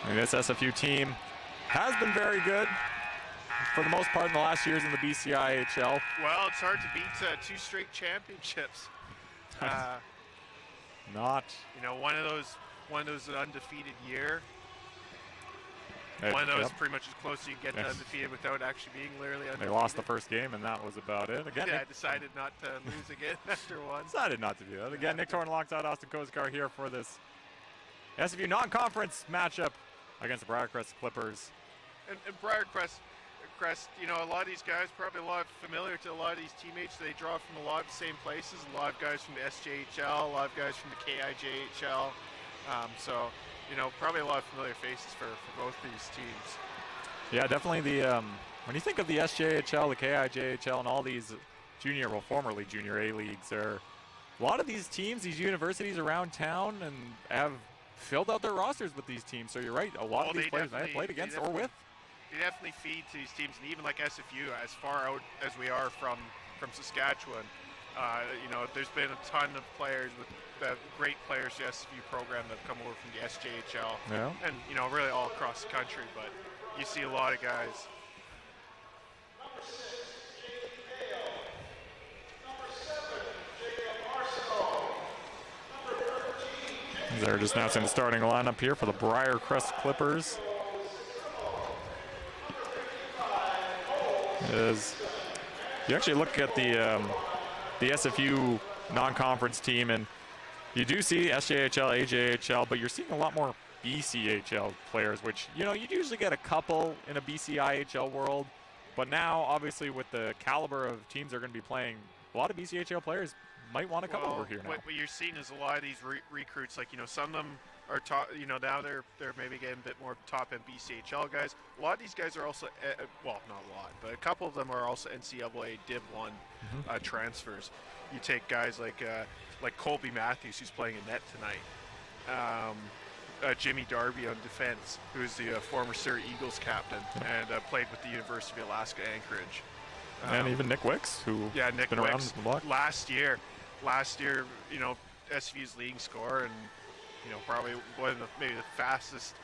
And this SFU team has been very good for the most part in the last years in the BCIHL. Well, it's hard to beat 2 straight championships. Not. You know, one of those an undefeated year. One of those pretty much as close as you can get to undefeated without actually being literally undefeated. They lost the first game, and that was about it. Again, yeah, I decided not to lose again after one. Decided not to do that. Again, Nick Torn alongside Austin Kozikar here for this SFU non-conference matchup against the Briercrest Clippers. And Briercrest, you know, a lot of these guys, probably a lot familiar to a lot of these teammates. They draw from a lot of the same places. A lot of guys from the SJHL, a lot of guys from the KIJHL. So, you know, probably a lot of familiar faces for both these teams. Yeah, definitely when you think of the SJHL, the KIJHL, and all these junior, well, formerly junior A leagues, a lot of these teams, these universities around town, and have filled out their rosters with these teams. So you're right, a lot of these players I have played against or with. They definitely feed to these teams, and even like SFU, as far out as we are from Saskatchewan, you know, there's been a ton of players with great players in the SFU program that have come over from the SJHL, and you know, really all across the country. But you see a lot of guys. They're just announcing the starting lineup here for the Briercrest Clippers. You actually look at the SFU non-conference team, and you do see SJHL, AJHL, but you're seeing a lot more BCHL players, which, you know, you'd usually get a couple in a BCIHL world, but now, obviously, with the caliber of teams they're going to be playing, a lot of BCHL players might want to come over here now. What you're seeing is a lot of these recruits, like, you know, some of them are top, you know, now they're maybe getting a bit more top end BCHL guys. A lot of these guys are also, well, not a lot, but a couple of them are also NCAA Div 1 transfers. You take guys like Colby Matthews, who's playing in net tonight. Jimmy Darby on defense, who's the former Surrey Eagles captain and played with the University of Alaska Anchorage. And even Nick Wicks, who Nick been Wicks, around the block. Last year, you know, SVU's leading scorer, and you know, probably one of maybe the fastest,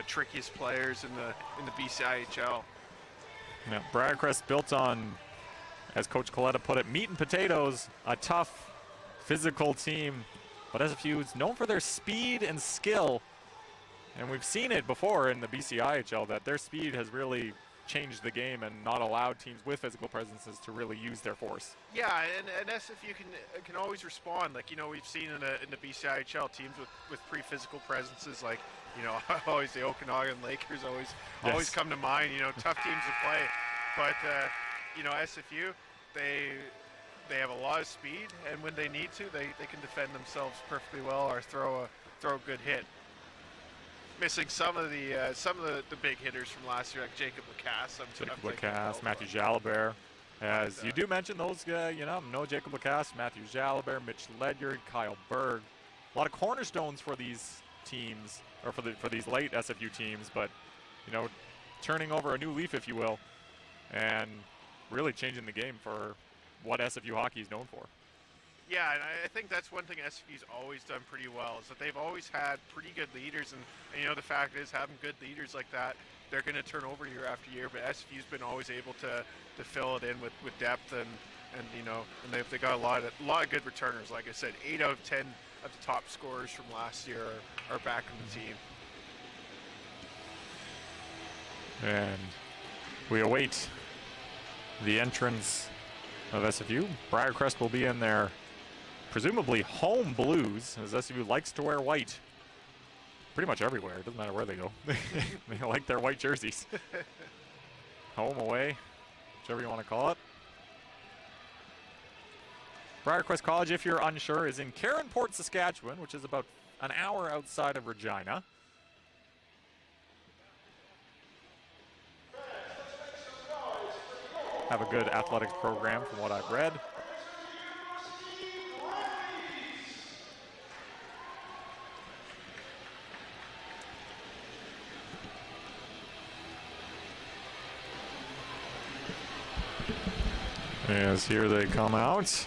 trickiest players in the BCIHL. Yeah, Briercrest built on, as Coach Coletta put it, meat and potatoes, a tough, physical team. But SFU is known for their speed and skill, and we've seen it before in the BCIHL that their speed has really changed the game and not allowed teams with physical presences to really use their force. Yeah, and SFU can always respond. Like, you know, we've seen in the BCIHL teams with pretty physical presences, like, you know, always the Okanagan Lakers always come to mind. You know, tough teams to play, but you know, SFU, they have a lot of speed, and when they need to, they can defend themselves perfectly well or throw a good hit. Missing some of the big hitters from last year, like Jacob Lacasse. Jacob Lacasse, Matthew Jalabert. As you do mention those guys, you know Jacob Lacasse, Matthew Jalabert, Mitch Ledyard, Kyle Berg. A lot of cornerstones for these teams, or for these late SFU teams, but, you know, turning over a new leaf, if you will, and really changing the game for what SFU hockey is known for. Yeah, and I think that's one thing SFU's always done pretty well, is that they've always had pretty good leaders, and you know, the fact is, having good leaders like that, they're going to turn over year after year, but SFU's been always able to fill it in with depth, and you know, and they've got a lot of good returners. Like I said, 8 out of 10 of the top scorers from last year are back in the team. And we await the entrance of SFU. Briercrest will be in their presumably home blues, as SFU likes to wear white pretty much everywhere. It doesn't matter where they go. They like their white jerseys. Home, away, whichever you want to call it. Briercrest College, if you're unsure, is in Caronport, Saskatchewan, which is about an hour outside of Regina. Have a good athletics program from what I've read. As here they come out.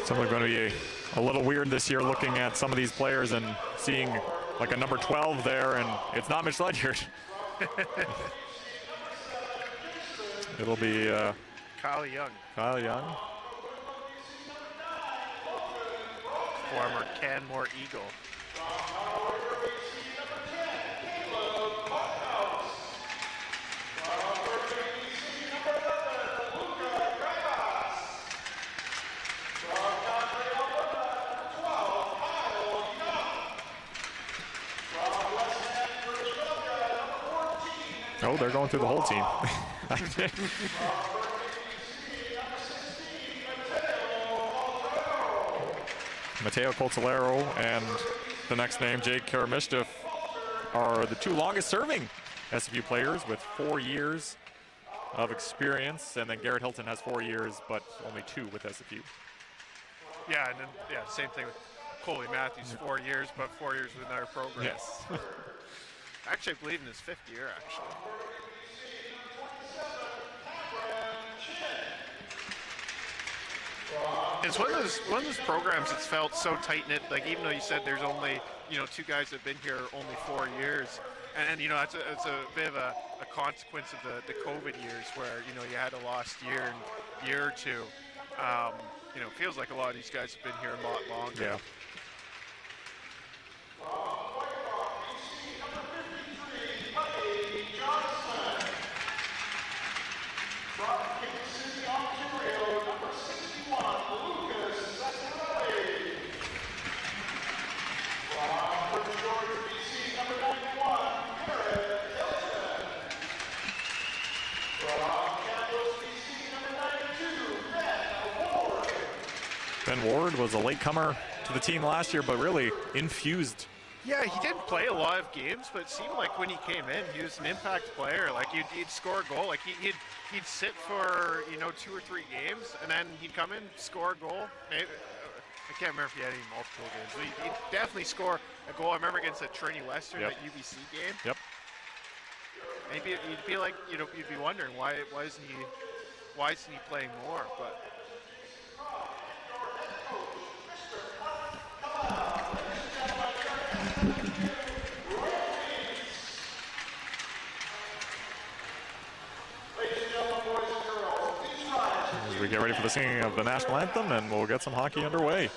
Something going to be a little weird this year looking at some of these players and seeing like a number 12 there, and it's not Mitch Ledyard. It'll be Kyle Young. Kyle Young. Former Canmore Eagle. Oh, they're going through the whole team. Mateo Coltolero and the next name, Jake Karamishtif, are the two longest serving SFU players with 4 years of experience. And then Garrett Hilton has 4 years, but only 2 with SFU. Yeah, and then same thing with Coley Matthews, 4 years, but 4 years with our program. Yes. Actually, I believe in his 5th year, actually. It's one of those programs that's felt so tight-knit, like even though you said there's only, 2 guys that have been here only 4 years. And it's a bit of a consequence of the COVID years where, you had a lost year or two. It feels like a lot of these guys have been here a lot longer. Yeah. Ben Ward was a latecomer to the team last year, but really infused. Yeah, he didn't play a lot of games, but it seemed like when he came in, he was an impact player. Like he'd score a goal, like he'd sit for 2 or 3 games, and then he'd come in, score a goal. Maybe, I can't remember if he had any multiple games, but he'd definitely score a goal. I remember against the Trinity Western, that UBC game. Yep. Maybe you'd be like, you'd be wondering why isn't he playing more? But as we get ready for the singing of the national anthem, and we'll get some hockey underway.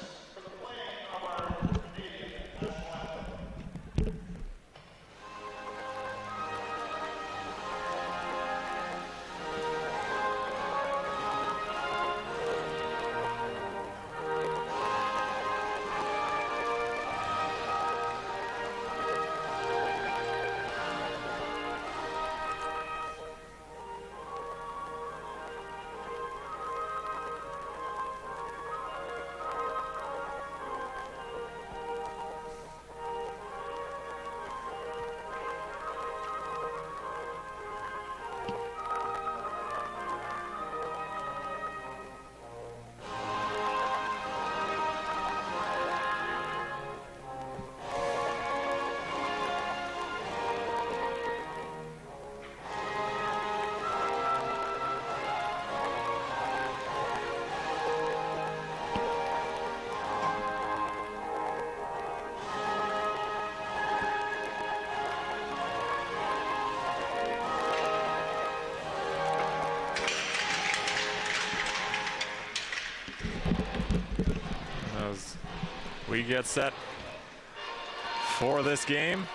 We get set for this game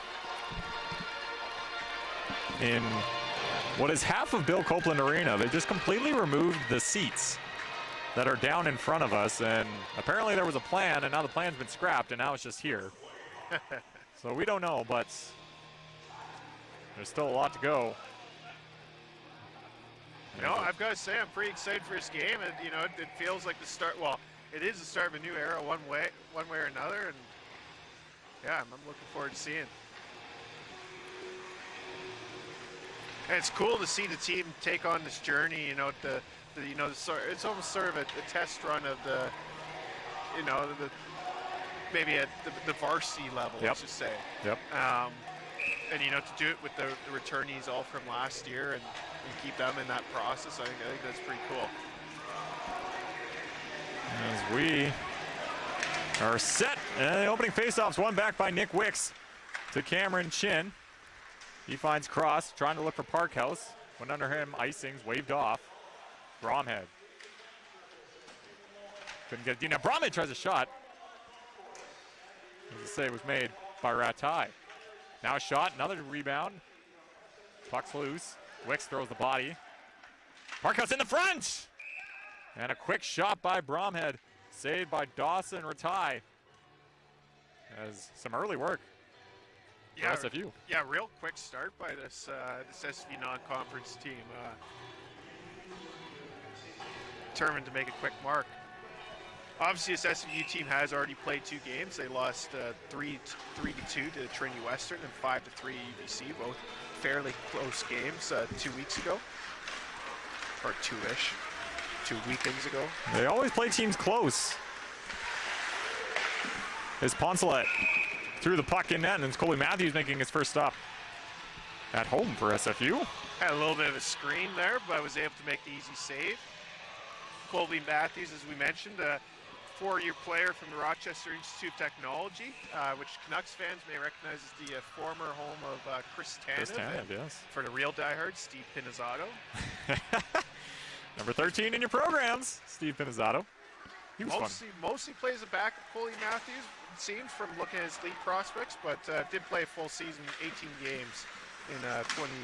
in what is half of Bill Copeland Arena. They just completely removed the seats that are down in front of us, and apparently there was a plan, and now the plan's been scrapped, and now it's just here. So we don't know, but there's still a lot to go. I've got to say I'm pretty excited for this game, and it feels like the start. Well, it is the start of a new era, one way or another, and yeah, I'm looking forward to seeing. And it's cool to see the team take on this journey. It's almost sort of a test run of maybe at the varsity level, let's just say. Yep. And to do it with the returnees all from last year and keep them in that process, I think that's pretty cool. As we are set. And the opening faceoffs won back by Nick Wicks to Cameron Chin. He finds Cross, trying to look for Parkhouse. Went under him, icings, waved off. Bromhead. Couldn't get it deep. Now Bromhead tries a shot. As the save was made by Ratai. Now a shot, another rebound. Puck's loose. Wicks throws the body. Parkhouse in the front! And a quick shot by Bromhead. Saved by Dawson Ratai. As some early work. Yeah, SFU. Yeah, real quick start by this SFU non-conference team. Determined to make a quick mark. Obviously, this SFU team has already played 2 games. They lost 3-2 to Trinity Western and 5-3 UBC, both fairly close games 2 weeks ago, or 2 weekends ago. They always play teams close. Is Poncelet threw the puck in net, and it's Colby Matthews making his first stop at home for SFU. Had a little bit of a screen there, but was able to make the easy save. Colby Matthews, as we mentioned, a 4-year player from the Rochester Institute of Technology, which Canucks fans may recognize as the former home of Chris Tanev, yes. For the real diehards, Steve Pinizzato. Number 13 in your programs, Steve Pinizzato. He was mostly plays a back of Colby Matthews, it seemed, from looking at his league prospects, but did play a full season, 18 games in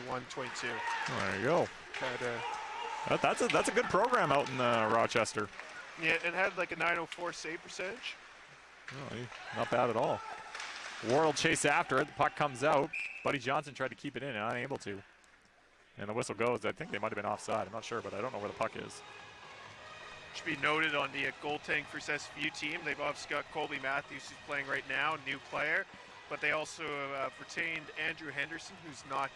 21-22. There you go. That's a good program out in Rochester. Yeah, it had like a .904 save percentage. Oh, not bad at all. Ward will chase after it. The puck comes out. Buddy Johnson tried to keep it in and unable to. And the whistle goes. I think they might have been offside. I'm not sure, but I don't know where the puck is. Should be noted on the goaltending for this SFU team, they've obviously got Colby Matthews, who's playing right now, new player, but they also retained Andrew Henderson, who's not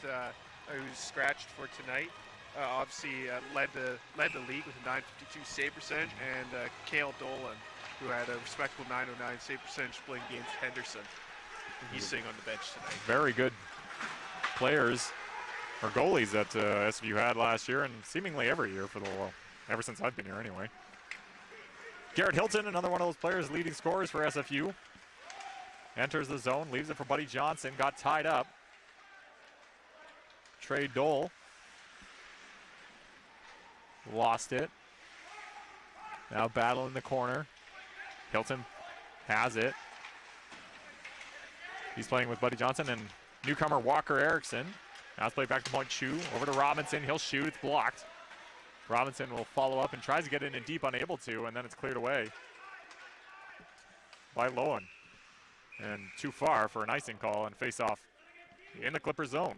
who's scratched for tonight. Obviously led the league with a .952 save percentage, and Cale Dolan, who had a respectable .909 save percentage playing against Henderson. And he's sitting on the bench tonight. Very good players, or goalies, that SFU had last year, and seemingly every year for ever since I've been here anyway. Garrett Hilton, another one of those players, leading scorers for SFU. Enters the zone, leaves it for Buddy Johnson, got tied up. Trey Dole lost it. Now battle in the corner. Hilton has it. He's playing with Buddy Johnson and newcomer Walker Erickson. Now it's played back to point Chu. Over to Robinson. He'll shoot. It's blocked. Robinson will follow up and tries to get in deep, unable to, and then it's cleared away by Lowen. And too far for an icing call and face off in the Clippers zone.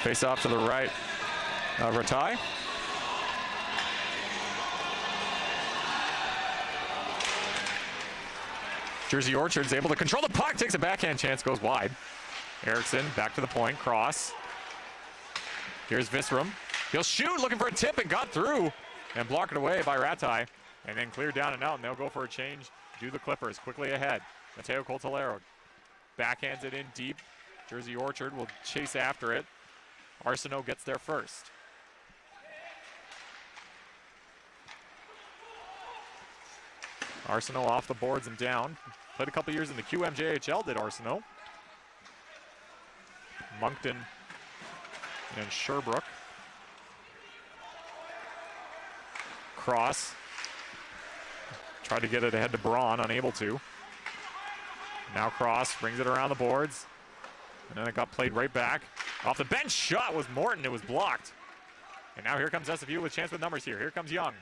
Face off to the right of Ratai. Jersey Orchard's able to control the puck, takes a backhand chance, goes wide. Erickson back to the point, cross. Here's Visram. He'll shoot, looking for a tip, and got through. And blocked it away by Ratai. And then cleared down and out, and they'll go for a change. Do the Clippers quickly ahead. Mateo Coltolero backhands it in deep. Jersey Orchard will chase after it. Arsenault gets there first. Arsenault off the boards and down. Played a couple years in the QMJHL, did Arsenault. Moncton and Sherbrooke. Cross. Tried to get it ahead to Braun, unable to. Now Cross brings it around the boards. And then it got played right back. Off the bench shot was Morton, it was blocked. And now here comes SFU with chance with numbers here. Here comes Young.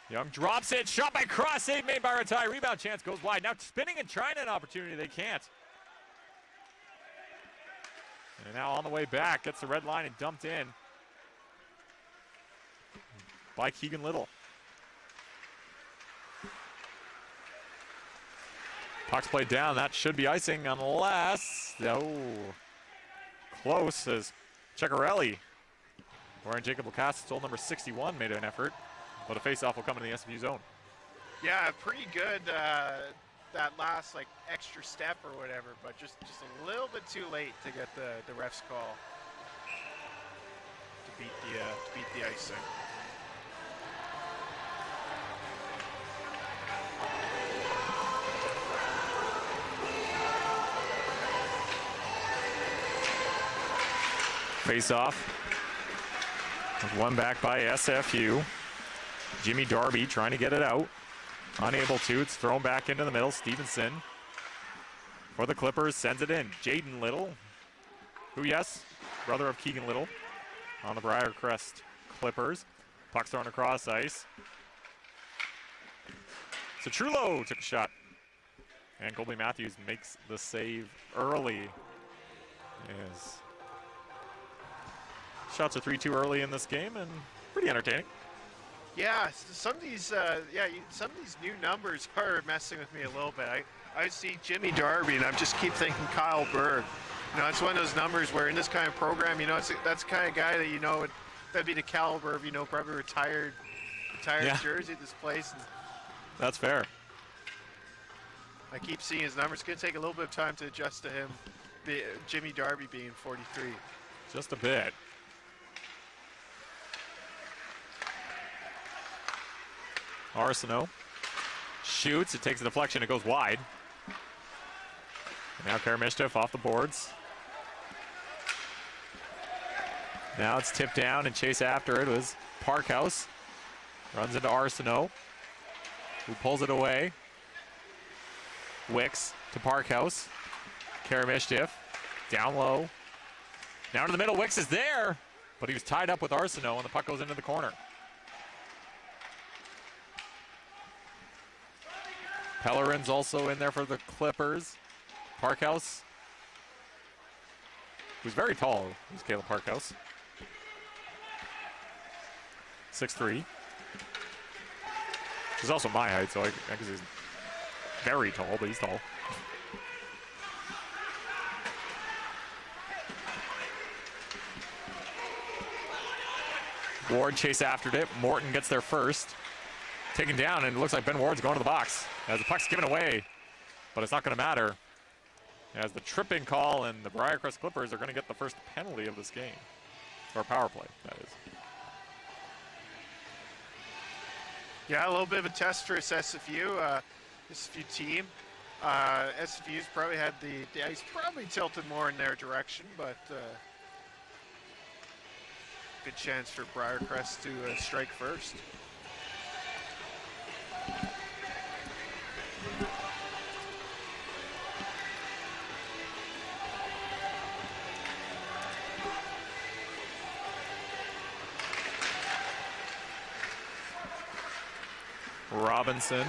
Young drops it, shot by Cross, save made by Ratai. Rebound chance goes wide. Now spinning and trying an opportunity, they can't. And now on the way back, gets the red line and dumped in by Keegan Little. Puck's played down, that should be icing unless, close as Ceccarelli Warren Jacob Lacasse, number 61, made an effort, but a face-off will come into the SFU zone. Yeah, pretty good that last like extra step or whatever, but just a little bit too late to get the ref's call to beat the icing. Face off. One back by SFU. Jimmy Darby trying to get it out. Unable to. It's thrown back into the middle. Stevenson for the Clippers sends it in. Jaden Little, who, yes, brother of Keegan Little on the Briercrest Clippers. Puck's thrown across ice. So Trullo took a shot. And Colby Matthews makes the save early. Yes. Shots are 3-2 early in this game and pretty entertaining. Yeah, some of these new numbers are messing with me a little bit. I see Jimmy Darby and I just keep thinking Kyle Berg. You know, it's one of those numbers where in this kind of program, you know, that's the kind of guy that, you know, that'd be the caliber of, you know, probably retired jersey at this place. And that's fair. I keep seeing his numbers. It's going to take a little bit of time to adjust to him, Jimmy Darby being 43. Just a bit. Arsenault shoots, it takes a deflection, it goes wide. And now Karamishtif off the boards. Now it's tipped down and chase after it was Parkhouse. Runs into Arsenault, who pulls it away. Wicks to Parkhouse. Karamishtif down low. Down to the middle, Wicks is there, but he was tied up with Arsenault and the puck goes into the corner. Pellerin's also in there for the Clippers. Parkhouse, who's very tall, is Caleb Parkhouse. 6'3". He's also my height, so I guess he's very tall, but he's tall. Ward chase after it. Morton gets there first. Taken down, and it looks like Ben Ward's going to the box as the puck's given away, but it's not going to matter as the tripping call and the Briercrest Clippers are going to get the first penalty of this game, or power play, that is. Yeah, a little bit of a test for SFU team. SFU's probably had the ice probably tilted more in their direction, but good chance for Briercrest to strike first. Robinson.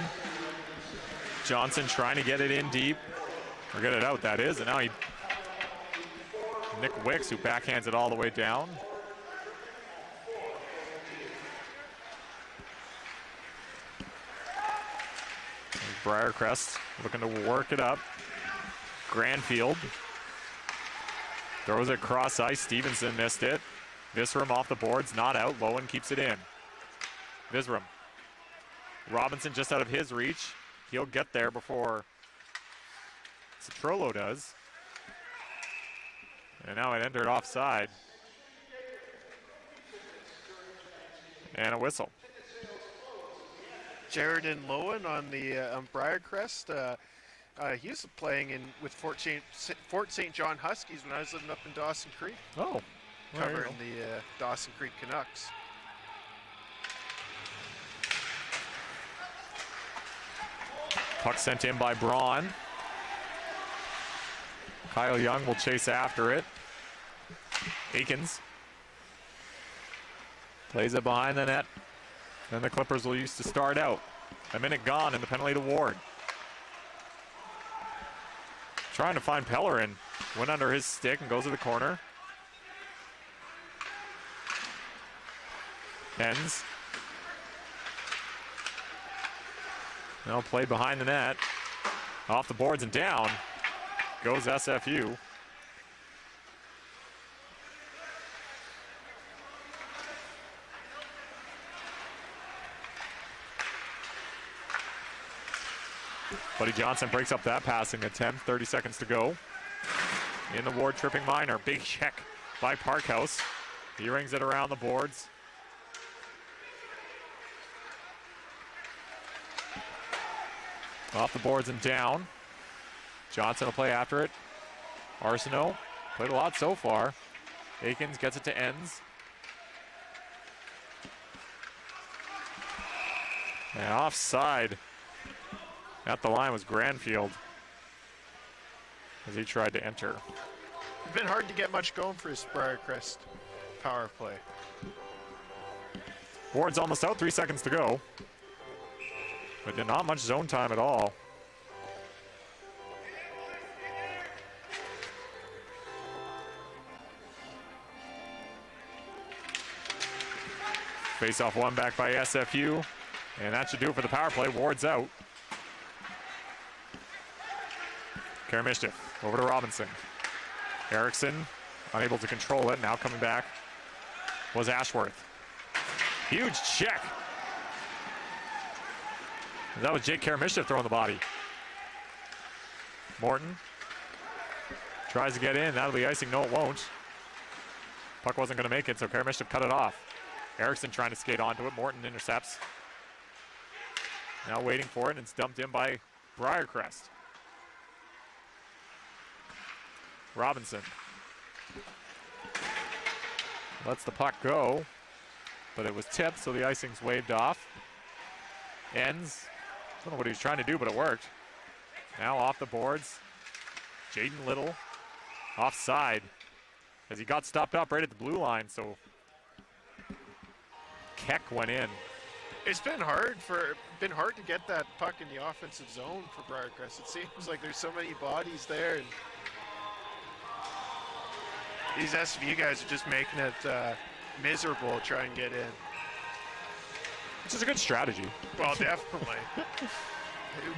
Johnson trying to get it in deep. Or get it out, that is. And now Nick Wicks, who backhands it all the way down. Briercrest looking to work it up. Granfield throws it cross ice. Stevenson missed it. Visram off the boards, not out. Lowen keeps it in. Visram. Robinson just out of his reach. He'll get there before Citrolo does. And now it entered offside. And a whistle. Jaredon Lowen on the Briercrest. He was playing with Fort St. John Huskies when I was living up in Dawson Creek. Oh, covering the Dawson Creek Canucks. Puck sent in by Braun. Kyle Young will chase after it. Aikens plays it behind the net. Then the Clippers will use to start out. A minute gone and the penalty to Ward. Trying to find Pellerin. Went under his stick and goes to the corner. Ends. Now played behind the net. Off the boards and down goes SFU. Buddy Johnson breaks up that passing attempt. 30 seconds to go. In the Ward tripping minor. Big check by Parkhouse. He rings it around the boards. Off the boards and down. Johnson will play after it. Arsenault played a lot so far. Akins gets it to Ends. And offside at the line was Granfield as he tried to enter. It's been hard to get much going for his Briercrest power play. Ward's almost out, 3 seconds to go. But not much zone time at all. Face off one back by SFU. And that should do it for the power play. Ward's out. Karamishtif over to Robinson. Erickson unable to control it. Now coming back was Ashworth. Huge check. That was Jake Karamishtif throwing the body. Morton tries to get in. That'll be icing. No, it won't. Puck wasn't going to make it, so Karamishtif cut it off. Erickson trying to skate onto it. Morton intercepts. Now waiting for it, and it's dumped in by Briercrest. Robinson lets the puck go, but it was tipped, so the icing's waved off. Ends. I don't know what he was trying to do, but it worked. Now off the boards. Jaden Little offside as he got stopped up right at the blue line, so Keck went in. It's been hard to get that puck in the offensive zone for Briercrest. It seems like there's so many bodies there, and these SFU guys are just making it miserable to try and get in. Which is a good strategy. Well, definitely.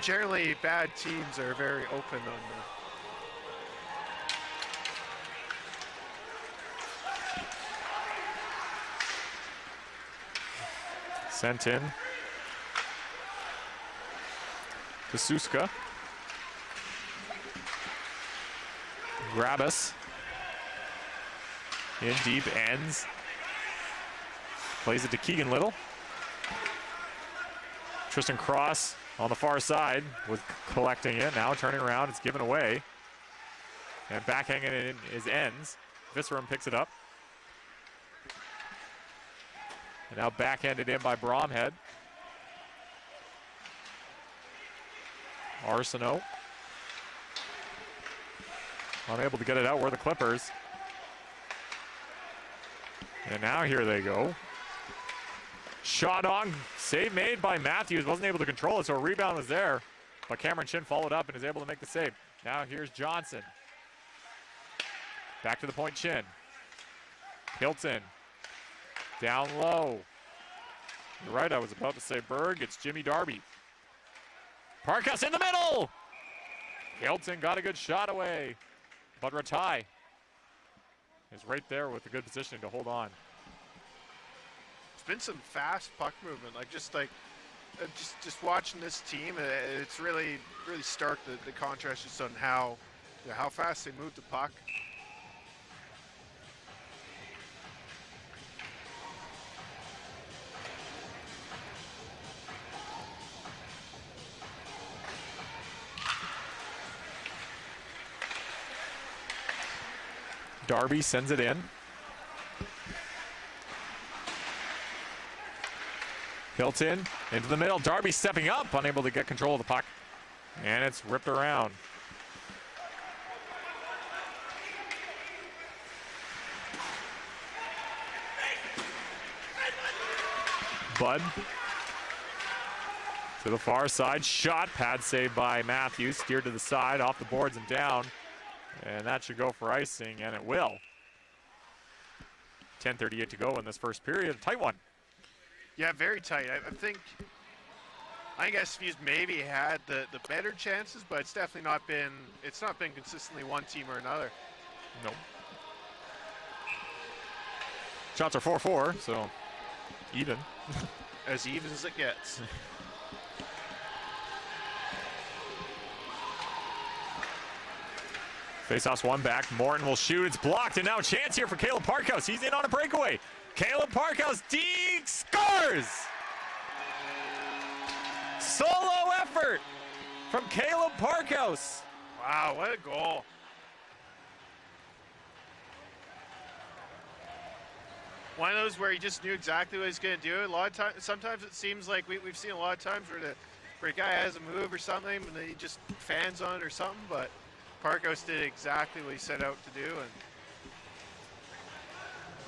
Generally, bad teams are very open on the. Sent in to Suska. Grabus. In deep, Ends. Plays it to Keegan Little. Tristan Cross on the far side was collecting it. Now turning around, it's given away. And backhanging it in is Ends. Viscerum picks it up. And now backhanded in by Bromhead. Arsenault. Unable to get it out. We're the Clippers. And now here they go. Shot on. Save made by Matthews. Wasn't able to control it, so a rebound was there. But Cameron Chin followed up and is able to make the save. Now here's Johnson. Back to the point, Chin. Hilton. Down low. You're right, I was about to say Berg. It's Jimmy Darby. Parkas in the middle! Hilton got a good shot away. But Ratai is right there with a good positioning to hold on. It's been some fast puck movement. Just watching this team, it's really stark the contrast just on how fast they move the puck. Darby sends it in. Hilton into the middle. Darby stepping up, unable to get control of the puck. And it's ripped around. Bud to the far side. Shot, pad save by Matthews. Steered to the side, off the boards and down. And that should go for icing, and it will. 10:38 to go in this first period. A tight one. Yeah, very tight. I think SFU's maybe had the better chances, but it's definitely not been consistently one team or another. Nope. Shots are 4-4, so even. As even as it gets. Faceoff's one back. Morton will shoot. It's blocked, and now a chance here for Caleb Parkhouse. He's in on a breakaway. Caleb Parkhouse, scores! Solo effort from Caleb Parkhouse. Wow, what a goal. One of those where he just knew exactly what he's going to do. A lot of times, sometimes it seems like we've seen a lot of times where a guy has a move or something and then he just fans on it or something, but Parkhouse did exactly what he set out to do, and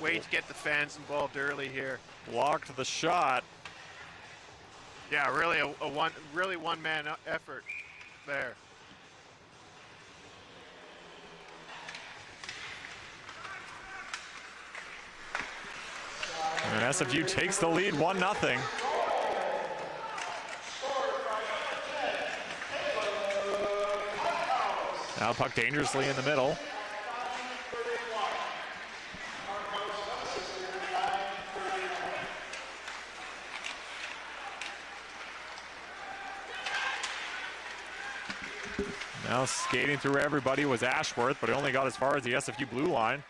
way to get the fans involved early here. Blocked the shot. Yeah, really a one-man effort there. And SFU takes the lead 1-0. Now puck dangerously in the middle. Now skating through everybody was Ashworth, but he only got as far as the SFU blue line.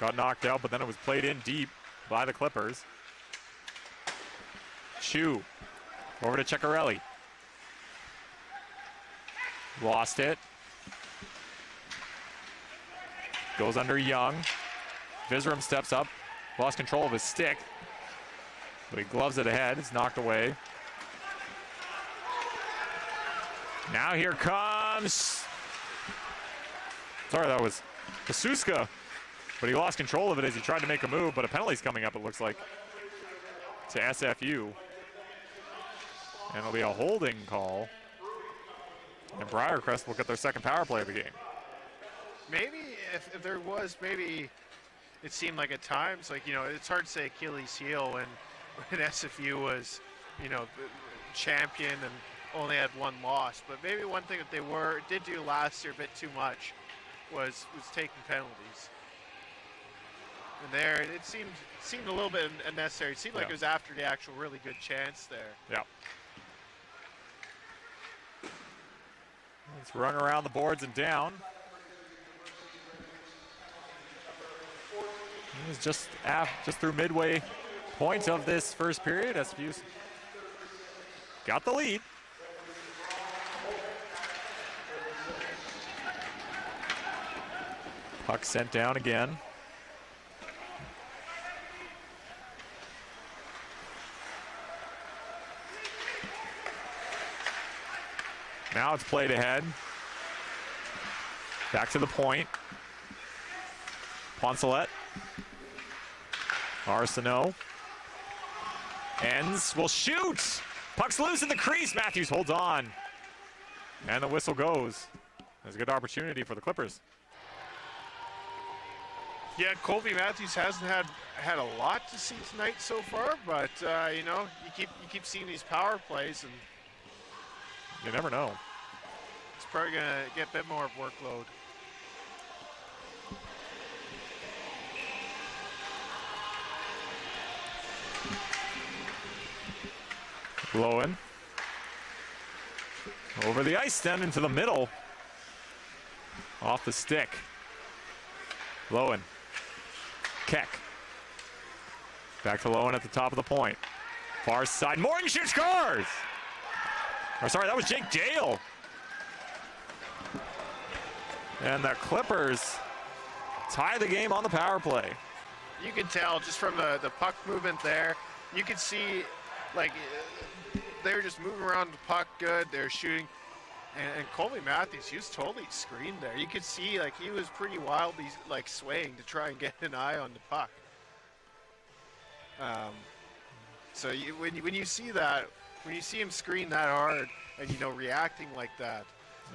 Got knocked out, but then it was played in deep by the Clippers. Chu over to Ceccarelli. Lost it. Goes under Young. Vizram steps up. Lost control of his stick. But he gloves it ahead. It's knocked away. Now here comes... Sorry, that was Pasuska. But he lost control of it as he tried to make a move. But a penalty's coming up, it looks like, to SFU. And it'll be a holding call. And Briercrest will get their second power play of the game. Maybe if there was, maybe it seemed like at times, like, you know, it's hard to say Achilles heel when SFU was, you know, champion and only had one loss. But maybe one thing that they did do last year a bit too much was taking penalties. And there, it seemed a little bit unnecessary. It seemed like it was after the actual really good chance there. Yeah. Let's run around the boards and down. It was just through midway point of this first period. SFU's got the lead. Puck sent down again. Now it's played ahead. Back to the point. Poncelet. Arsenault. Ends. Will shoot. Puck's loose in the crease. Matthews holds on. And the whistle goes. There's a good opportunity for the Clippers. Yeah, Colby Matthews hasn't had a lot to see tonight so far, but you know, you keep seeing these power plays, and you never know. It's probably gonna get a bit more workload. Lowen. Over the ice, then into the middle. Off the stick. Lowen. Keck. Back to Lowen at the top of the point. Far side. Morton shoots, scores! Or sorry, that was Jake Dale. And the Clippers tie the game on the power play. You can tell just from the puck movement there. You could see, like, they were just moving around the puck good. They're shooting. And Colby Matthews, he was totally screened there. You could see, like, he was pretty wildly, like, swaying to try and get an eye on the puck. So when you see that, when you see him screen that hard and, you know, reacting like that,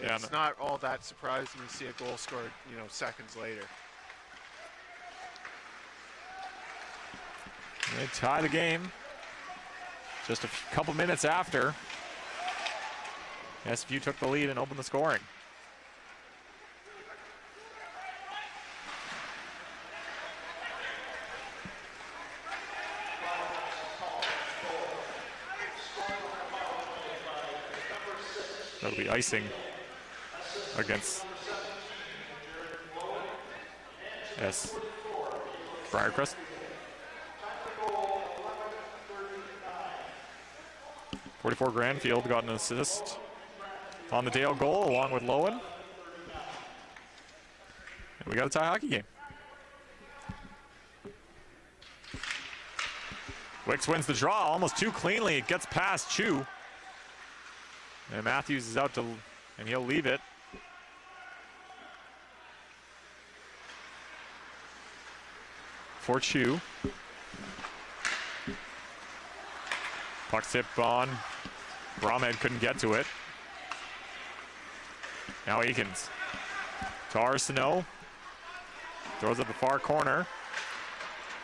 yeah, it's not all that surprising to see a goal scored, you know, seconds later. They tie the game just a couple minutes after SFU took the lead and opened the scoring. That'll be icing against Briercrest. .44 Granfield got an assist on the Dale goal along with Lowen. And we got a tie hockey game. Wicks wins the draw almost too cleanly. It gets past Chu. And Matthews is out to, and he'll leave it. For Chu. Puck tip on. Bromhead couldn't get to it. Now Eakins. To Arsenault. Throws it the far corner.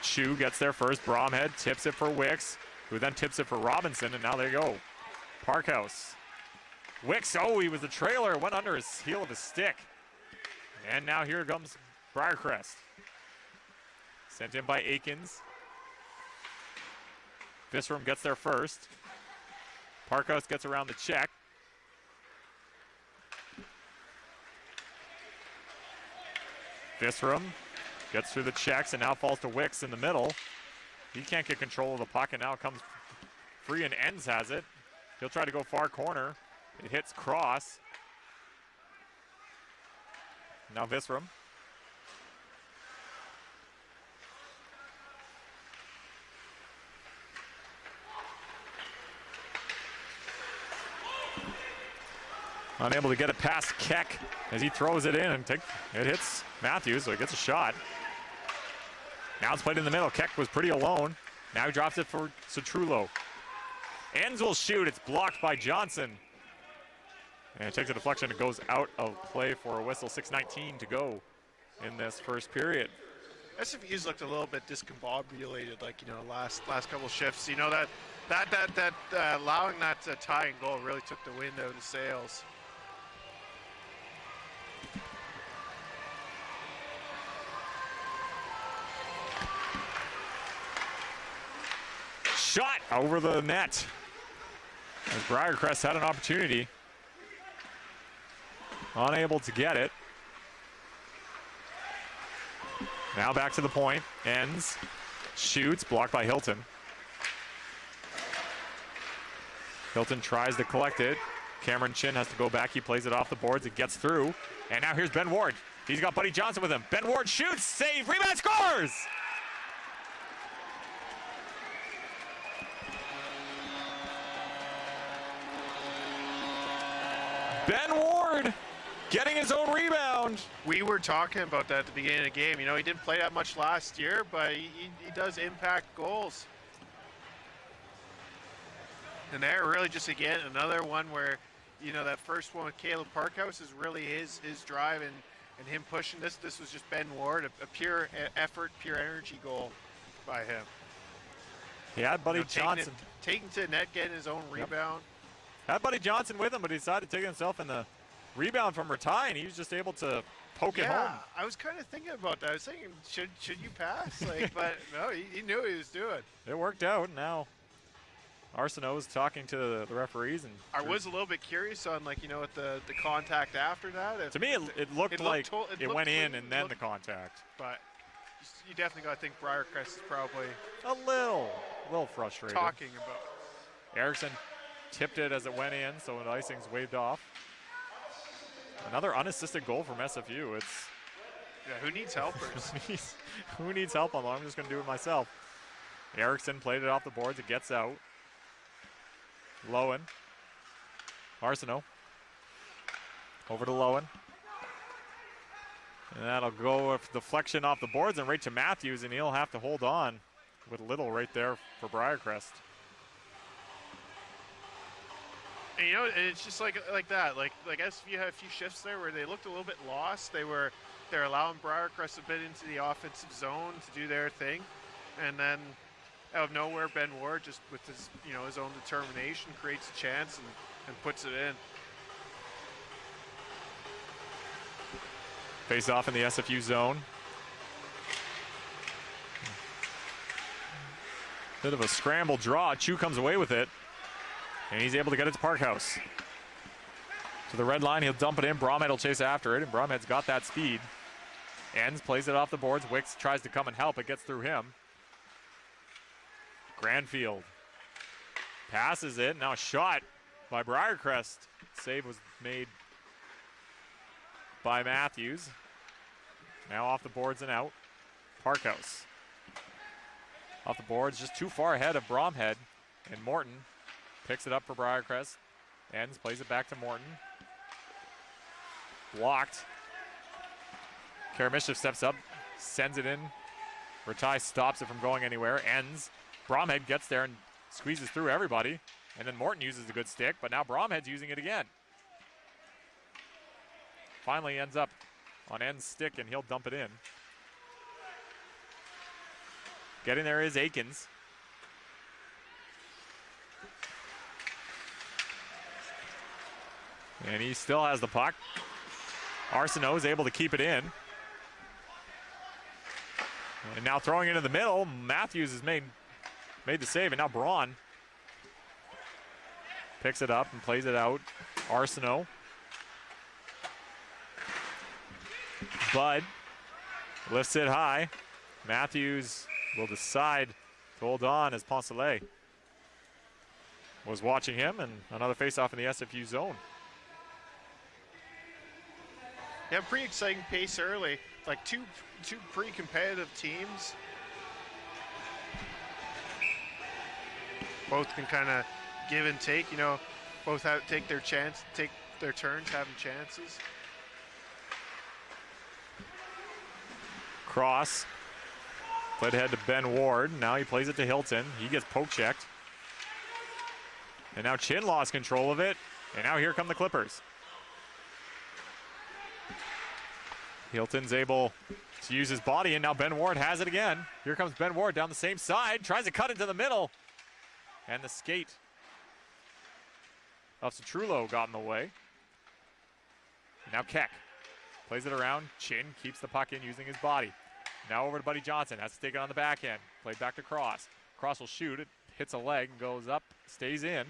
Chu gets there first. Bromhead tips it for Wicks, who then tips it for Robinson, and now they go. Parkhouse. Wicks, oh, he was the trailer. Went under his heel of his stick. And now here comes Briercrest. Sent in by Aikens. Visram gets there first. Parkhouse gets around the check. Visram gets through the checks and now falls to Wicks in the middle. He can't get control of the puck and now comes free and Enns has it. He'll try to go far corner. It hits cross. Now Visram. Unable to get it past Keck as he throws it in and it hits Matthews, so he gets a shot. Now it's played in the middle. Keck was pretty alone. Now he drops it for Stz'uminus. Enns will shoot. It's blocked by Johnson. And it takes a deflection. It goes out of play for a whistle. 6:19 to go in this first period. SFU's looked a little bit discombobulated, like, you know, last couple shifts. You know, that allowing that tying goal really took the wind out of the sails. Shot over the net. As Briercrest had an opportunity. Unable to get it. Now back to the point. Enns. Shoots. Blocked by Hilton. Hilton tries to collect it. Cameron Chin has to go back. He plays it off the boards. It gets through. And now here's Ben Ward. He's got Buddy Johnson with him. Ben Ward shoots. Save. Rebound. Scores! Ben Ward getting his own rebound. We were talking about that at the beginning of the game. You know, he didn't play that much last year, but he does impact goals. And there, really just, again, another one where, you know, that first one with Caleb Parkhouse is really his drive and him pushing this. This was just Ben Ward, a pure effort, pure energy goal by him. He had Buddy Johnson. Taking to net, getting his own rebound. Had Buddy Johnson with him, but he decided to take himself in the rebound from Ratai, and he was just able to poke it home. I was kind of thinking about that. I was thinking, should you pass? Like, but no, he knew what he was doing. It worked out. Now Arsenault was talking to the referees, and I was a little bit curious on, like, you know, with the contact after that. To me, it looked like it went in and then the contact. But you definitely got to think Briercrest is probably a little frustrated. Talking about Erickson tipped it as it went in, so the icing's waved off. Another unassisted goal from SFU. It's who needs helpers? Who needs help? I'm just going to do it myself. Erickson played it off the boards. It gets out. Lowen. Arsenault. Over to Lowen. And that'll go with deflection off the boards and right to Matthews, and he'll have to hold on with Little right there for Briercrest. And, you know, it's just like that. Like SFU had a few shifts there where they looked a little bit lost. They're allowing Briercrest a bit into the offensive zone to do their thing, and then out of nowhere, Ben Ward just with his his own determination creates a chance and puts it in. Face off in the SFU zone. Bit of a scramble draw. Chu comes away with it. And he's able to get it to Parkhouse. to the red line. He'll dump it in. Bromhead will chase after it, and Bromhead's got that speed. Ends, plays it off the boards. Wicks tries to come and help. It gets through him. Granfield passes it. Now a shot by Briercrest. Save was made by Matthews. Now off the boards and out. Parkhouse. Off the boards, just too far ahead of Bromhead. And Morton picks it up for Briercrest. Ends, plays it back to Morton. Blocked. Karamishov steps up, sends it in. Ratai stops it from going anywhere. Ends. Bromhead gets there and squeezes through everybody. And then Morton uses a good stick, but now Bromhead's using it again. Finally ends up on Ends' stick, and he'll dump it in. Getting there is Aikens. And he still has the puck. Arsenault is able to keep it in. And now throwing it in the middle, Matthews has made the save, and now Braun picks it up and plays it out. Arsenault. Bud lifts it high. Matthews will decide to hold on as Poncelet was watching him, and another faceoff in the SFU zone. Yeah, pretty exciting pace early. Like two pretty competitive teams. Both can kind of give and take. You know, both take their turns having chances. Cross. Played ahead to Ben Ward. Now he plays it to Hilton. He gets poke checked. And now Chin lost control of it. And now here come the Clippers. Hilton's able to use his body, and now Ben Ward has it again. Here comes Ben Ward down the same side. Tries to cut into the middle. And the skate of Stz'uminus got in the way. Now Keck plays it around. Chin keeps the puck in using his body. Now over to Buddy Johnson. Has to take it on the backhand. Played back to Cross. Cross will shoot. It hits a leg, goes up, stays in.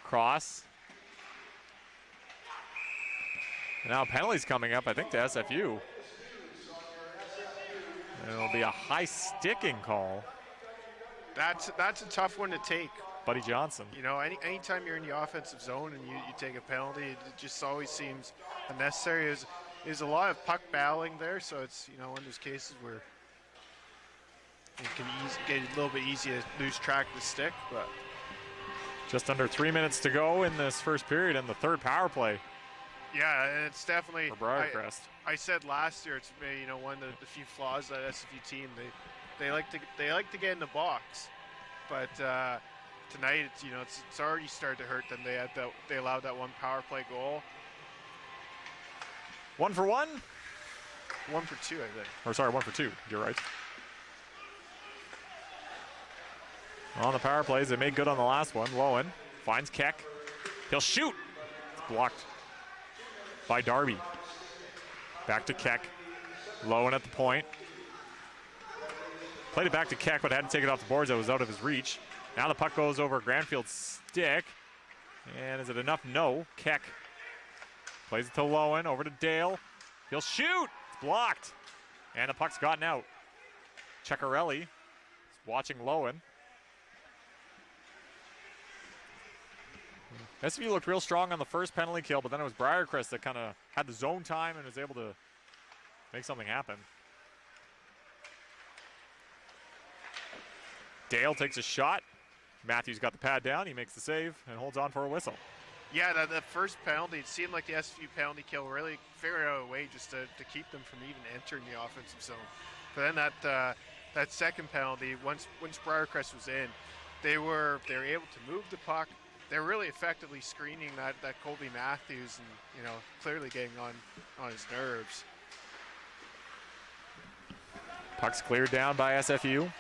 Cross. Now penalties coming up, I think, to SFU. It'll be a high sticking call. That's a tough one to take. Buddy Johnson. You know, anytime you're in the offensive zone and you take a penalty, it just always seems unnecessary. There's a lot of puck battling there, so it's, you know, one of those cases where it can get a little bit easy to lose track of the stick. But just under 3 minutes to go in this first period in the third power play. Yeah, and it's definitely. For Briercrest. I said last year it's maybe, you know, one of the few flaws of that SFU team. They like to get in the box, but tonight it's, you know, it's already started to hurt them. They allowed that one power play goal. 1 for 1? 1 for 2, I think. Or sorry, 1 for 2. You're right. On the power plays, they made good on the last one. Lowen finds Keck. He'll shoot. It's blocked by Darby. Back to Keck. Lowen at the point. Played it back to Keck, but had to take it off the boards. It was out of his reach. Now the puck goes over Granfield's stick. And is it enough? No. Keck plays it to Lowen, over to Dale. He'll shoot. It's blocked. And the puck's gotten out. Ceccarelli is watching Lowen. SFU looked real strong on the first penalty kill, but then it was Briercrest that kind of had the zone time and was able to make something happen. Dale takes a shot. Matthews got the pad down. He makes the save and holds on for a whistle. Yeah, that first penalty, it seemed like the SFU penalty kill really figured out a way just to keep them from even entering the offensive zone. But then that second penalty, once Briercrest was in, they were able to move the puck. They're really effectively screening that Colby Matthews, and, you know, clearly getting on his nerves. Puck's cleared down by SFU.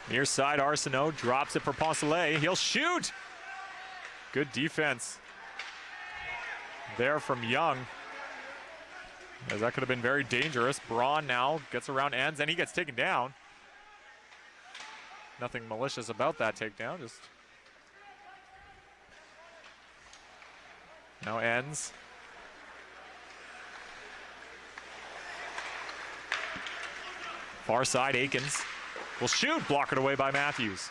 Near side, Arsenault drops it for Poncelet. He'll shoot. Good defense there from Young. as that could have been very dangerous. Braun now gets around ends, and he gets taken down. Nothing malicious about that takedown, just now ends. Far side, Aikens will shoot, block it away by Matthews.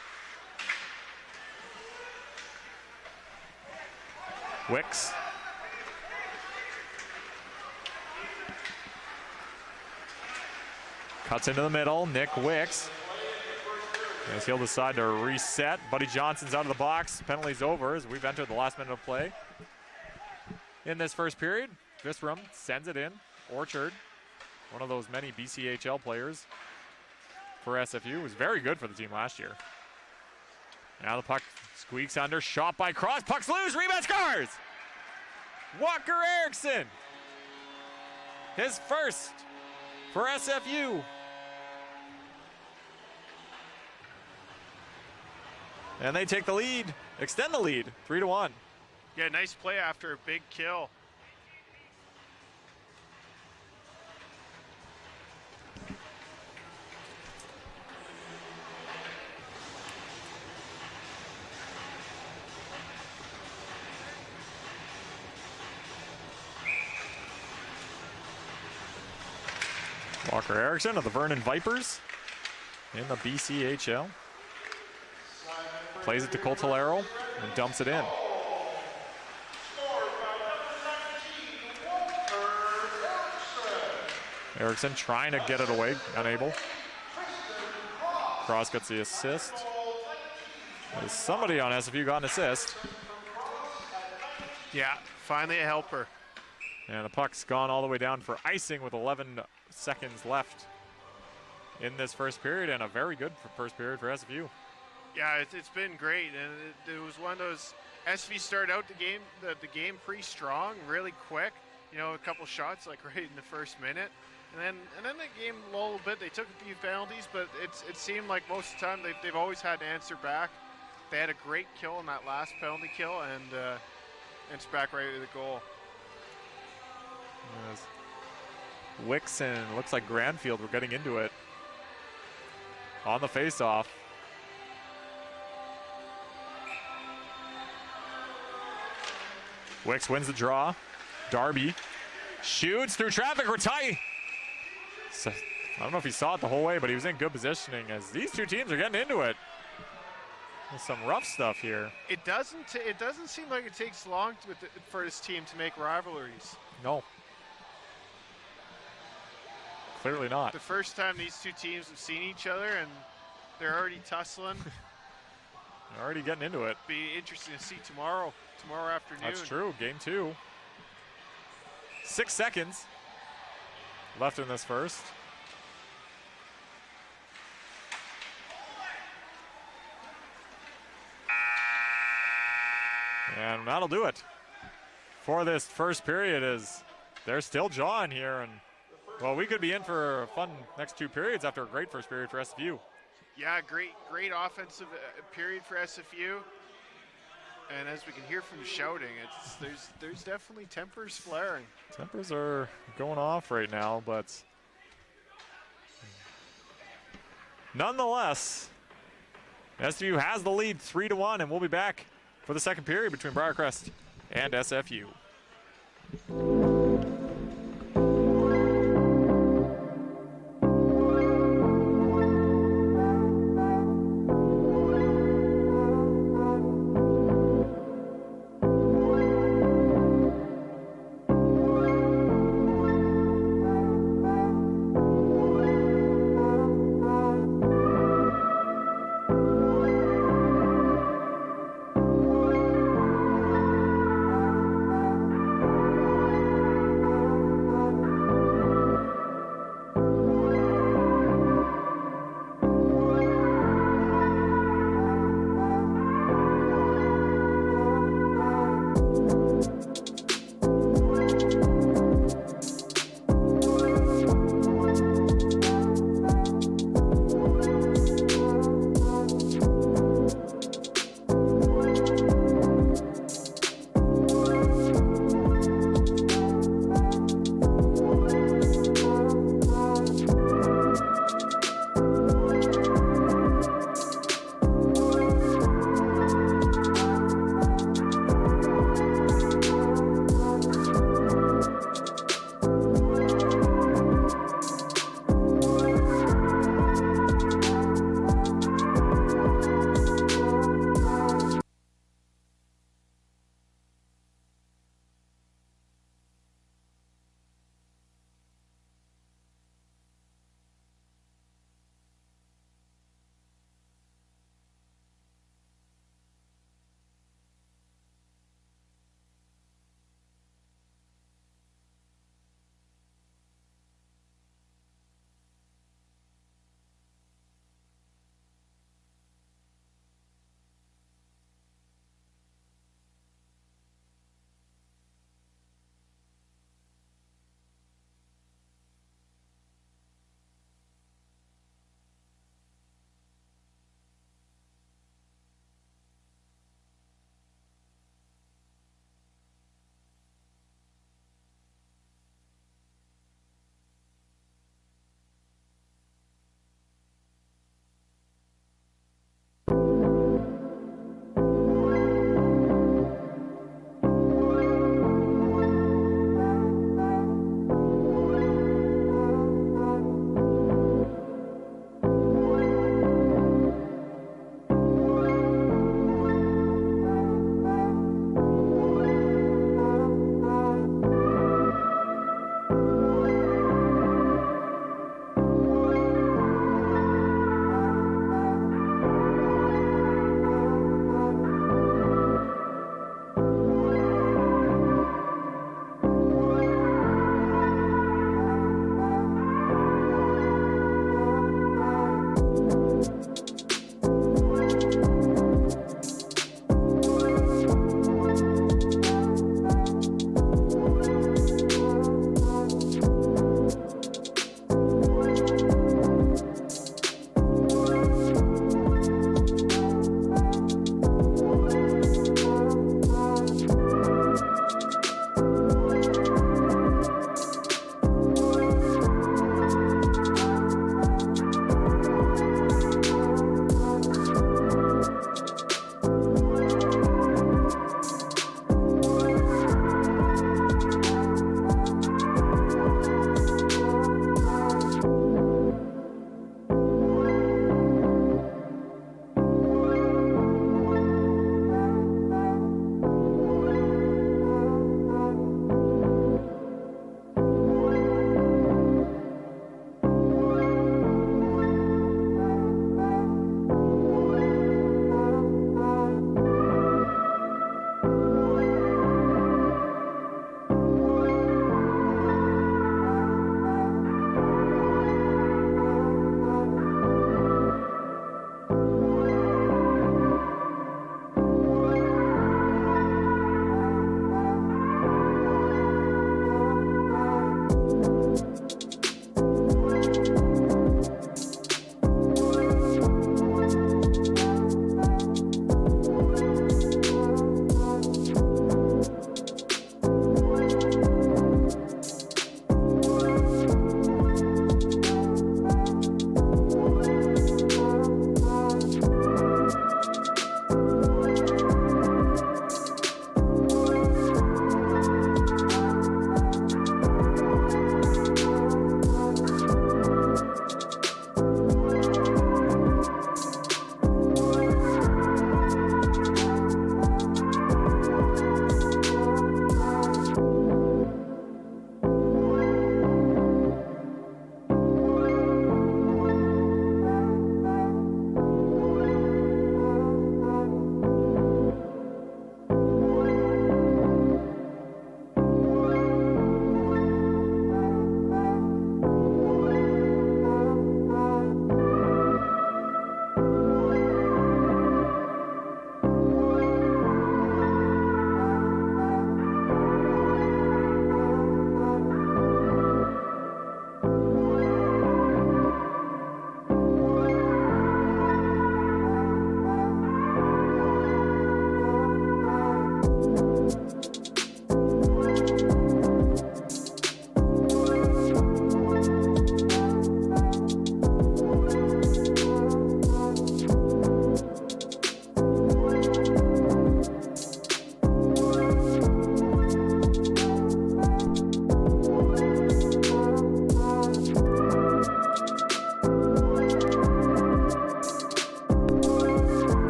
Wicks. Cuts into the middle, Nick Wicks. As he'll decide to reset. Buddy Johnson's out of the box. Penalty's over as we've entered the last minute of play. In this first period, Visram sends it in. Orchard, one of those many BCHL players for SFU, was very good for the team last year. Now the puck squeaks under, shot by Cross, puck's loose, rebound, scores! Walker Erickson, his first for SFU. And they take the lead, extend the lead, 3-1. Yeah, nice play after a big kill. Walker Erickson of the Vernon Vipers in the BCHL. Plays it to Coltolero and dumps it in. Erickson trying to get it away, unable. Cross gets the assist. As somebody on SFU got an assist. Yeah, finally a helper. And the puck's gone all the way down for icing with 11 seconds left in this first period, and a very good first period for SFU. Yeah, it's been great, and it was one of those. SFU started out the game pretty strong, really quick. You know, a couple shots like right in the first minute, and then the game lulled a bit. They took a few penalties, but it seemed like most of the time they've always had to answer back. They had a great kill on that last penalty kill, and it's back right to the goal. Yes. Wicks and looks like Granfield were getting into it on the face-off. Wicks wins the draw. Darby shoots through traffic. Ratai. So, I don't know if he saw it the whole way, but he was in good positioning as these two teams are getting into it. There's some rough stuff here. It doesn't seem like it takes long for this team to make rivalries. No. Clearly not. The first time these two teams have seen each other and they're already tussling. They're already getting into it. Be interesting to see tomorrow afternoon. That's true, game 2. 6 seconds left in this first. And that'll do it for this first period, as they're still jawing here, and well, we could be in for a fun next 2 periods after a great first period for SFU. Yeah, great offensive period for SFU. And as we can hear from the shouting, there's definitely tempers flaring. Tempers are going off right now, but nonetheless, SFU has the lead 3-1, and we'll be back for the second period between Briercrest and SFU.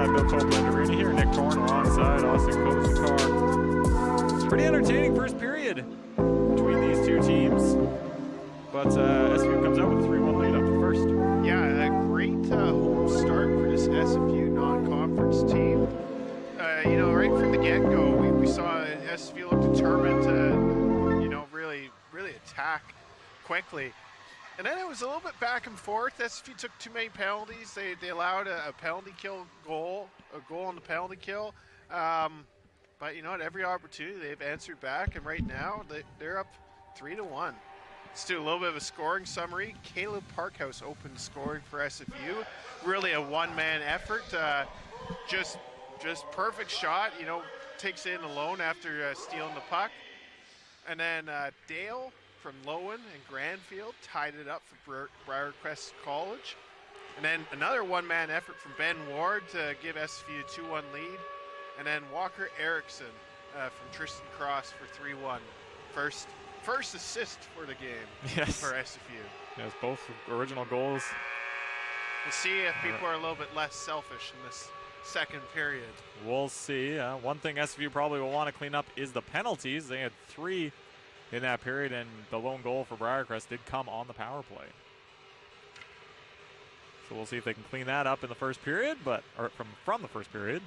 inside Bill Copeland Arena here. Nick Torn alongside Austin Kozenkar. It's pretty entertaining first period between these two teams. But SFU comes out with a 3-1 lead after the first. Yeah, a great home start for this SFU non-conference team. You know, right from the get-go, we saw SFU look determined to, you know, really attack quickly. And then it was a little bit back and forth. SFU took too many penalties. They allowed a penalty kill goal, a goal on the penalty kill. But you know, at every opportunity they've answered back, and right now they're up 3-1. Let's do a little bit of a scoring summary. Caleb Parkhouse opened scoring for SFU. Really a one-man effort. Just perfect shot. You know, takes it in alone after stealing the puck. And then Dale from Lowen and Granfield tied it up for Briercrest College. And then another one-man effort from Ben Ward to give SFU a 2-1 lead. And then Walker Erickson from Tristan Cross for 3-1. First assist for the game for SFU. Yes, both original goals. We'll see if people are a little bit less selfish in this second period. We'll see. One thing SFU probably will want to clean up is the penalties. They had 3 in that period, and the lone goal for Briercrest did come on the power play. So we'll see if they can clean that up in the first period, or from the first period.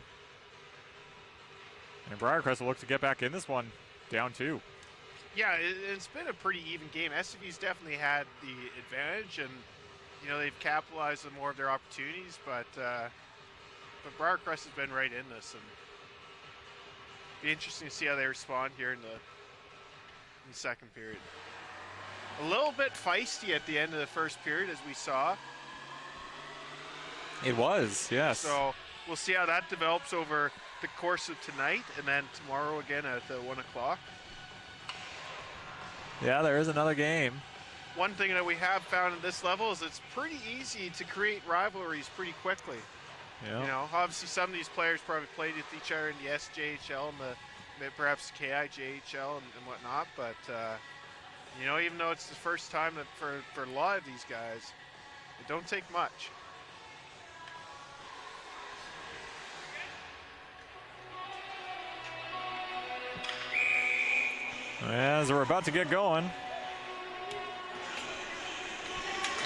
And Briercrest will look to get back in this one, down 2. Yeah, it's been a pretty even game. SFU's definitely had the advantage, and you know they've capitalized on more of their opportunities. But Briercrest has been right in this, and be interesting to see how they respond here in the second period. A little bit feisty at the end of the first period, as we saw. It was, yes. So we'll see how that develops over the course of tonight, and then tomorrow again at 1 o'clock. Yeah, there is another game. One thing that we have found at this level is it's pretty easy to create rivalries pretty quickly. Yeah. You know, obviously some of these players probably played with each other in the SJHL and perhaps the KIJHL and whatnot, but you know, even though it's the first time that for a lot of these guys, it don't take much. As we're about to get going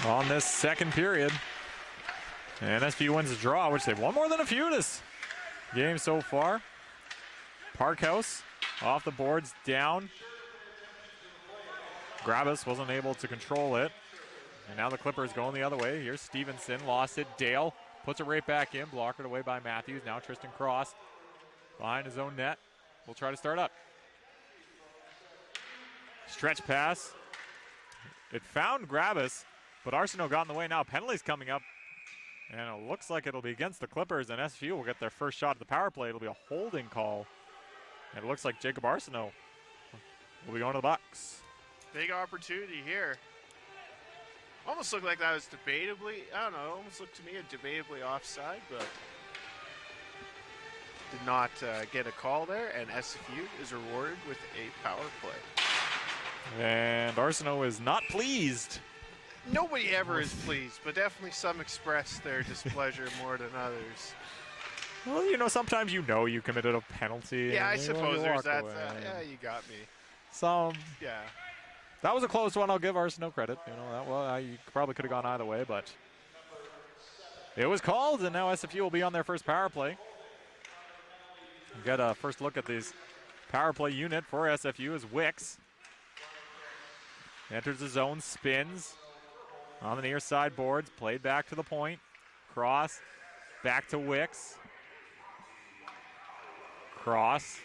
on this second period, and SFU wins the draw, which they've won more than a few this game so far. Parkhouse off the boards, down. Grabus wasn't able to control it, and now the Clippers going the other way. Here's Stevenson, lost it. Dale puts it right back in, blocked away by Matthews. Now Tristan Cross behind his own net. We'll try to start up. Stretch pass. It found Grabus, but Arsenault got in the way. Now penalties coming up, and it looks like it'll be against the Clippers, and SFU will get their first shot at the power play. It'll be a holding call, and it looks like Jacob Arsenault will be going to the box. Big opportunity here. Almost looked like that was debatably, I don't know, almost looked to me a debatably offside, but did not get a call there, and SFU is rewarded with a power play. And Arsenault is not pleased. Nobody ever is pleased, but definitely some express their displeasure more than others. Well, you know, sometimes you committed a penalty. Yeah, I suppose there's that. Yeah, you got me. Yeah. That was a close one. I'll give Arsenault credit. You know, you probably could have gone either way, but it was called, and now SFU will be on their first power play. We'll get a first look at this power play unit for SFU as Wicks enters the zone, spins on the near side boards, played back to the point. Cross, back to Wicks. Cross,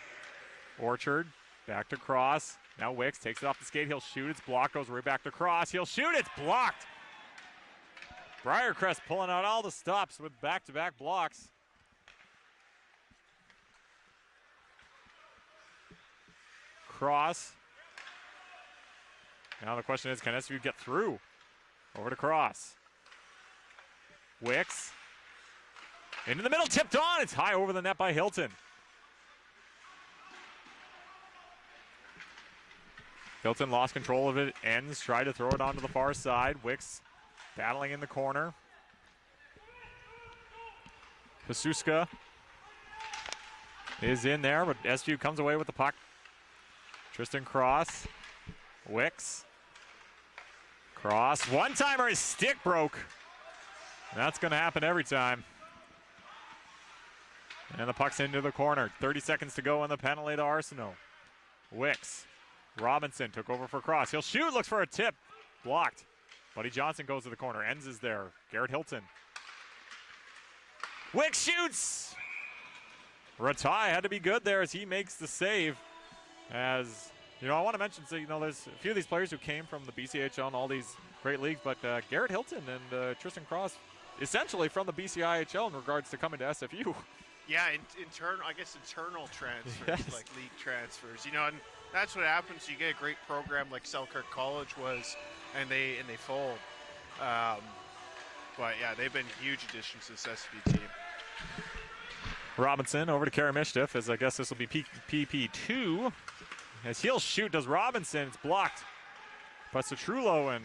Orchard, back to Cross. Now Wicks takes it off the skate. He'll shoot. It's blocked. Goes right back to Cross. He'll shoot. It's blocked. Briercrest pulling out all the stops with back-to-back blocks. Cross. Now the question is, can SFU get through? Over to Cross. Wicks. Into the middle, tipped on. It's high over the net by Hilton. Hilton lost control of it. Ends, tried to throw it onto the far side. Wicks battling in the corner. Pasuska is in there, but SFU comes away with the puck. Tristan Cross. Wicks. Cross. One-timer, his stick broke. That's going to happen every time. And the puck's into the corner. 30 seconds to go in the penalty to Arsenault. Wicks. Robinson took over for Cross. He'll shoot, looks for a tip. Blocked. Buddy Johnson goes to the corner. Enns is there. Garrett Hilton. Wicks shoots! Ratai had to be good there as he makes the save. As, you know, I want to mention, so, you know, there's a few of these players who came from the BCHL and all these great leagues, but Garrett Hilton and Tristan Cross essentially from the BCIHL in regards to coming to SFU. Yeah, internal transfers, yes. like league transfers. You know, and that's what happens. You get a great program like Selkirk College was, and they fold. But yeah, they've been huge additions to this SFU team. Robinson over to Caronport, as I guess this will be PP2. As he'll shoot, does Robinson, it's blocked. But Citrullo, and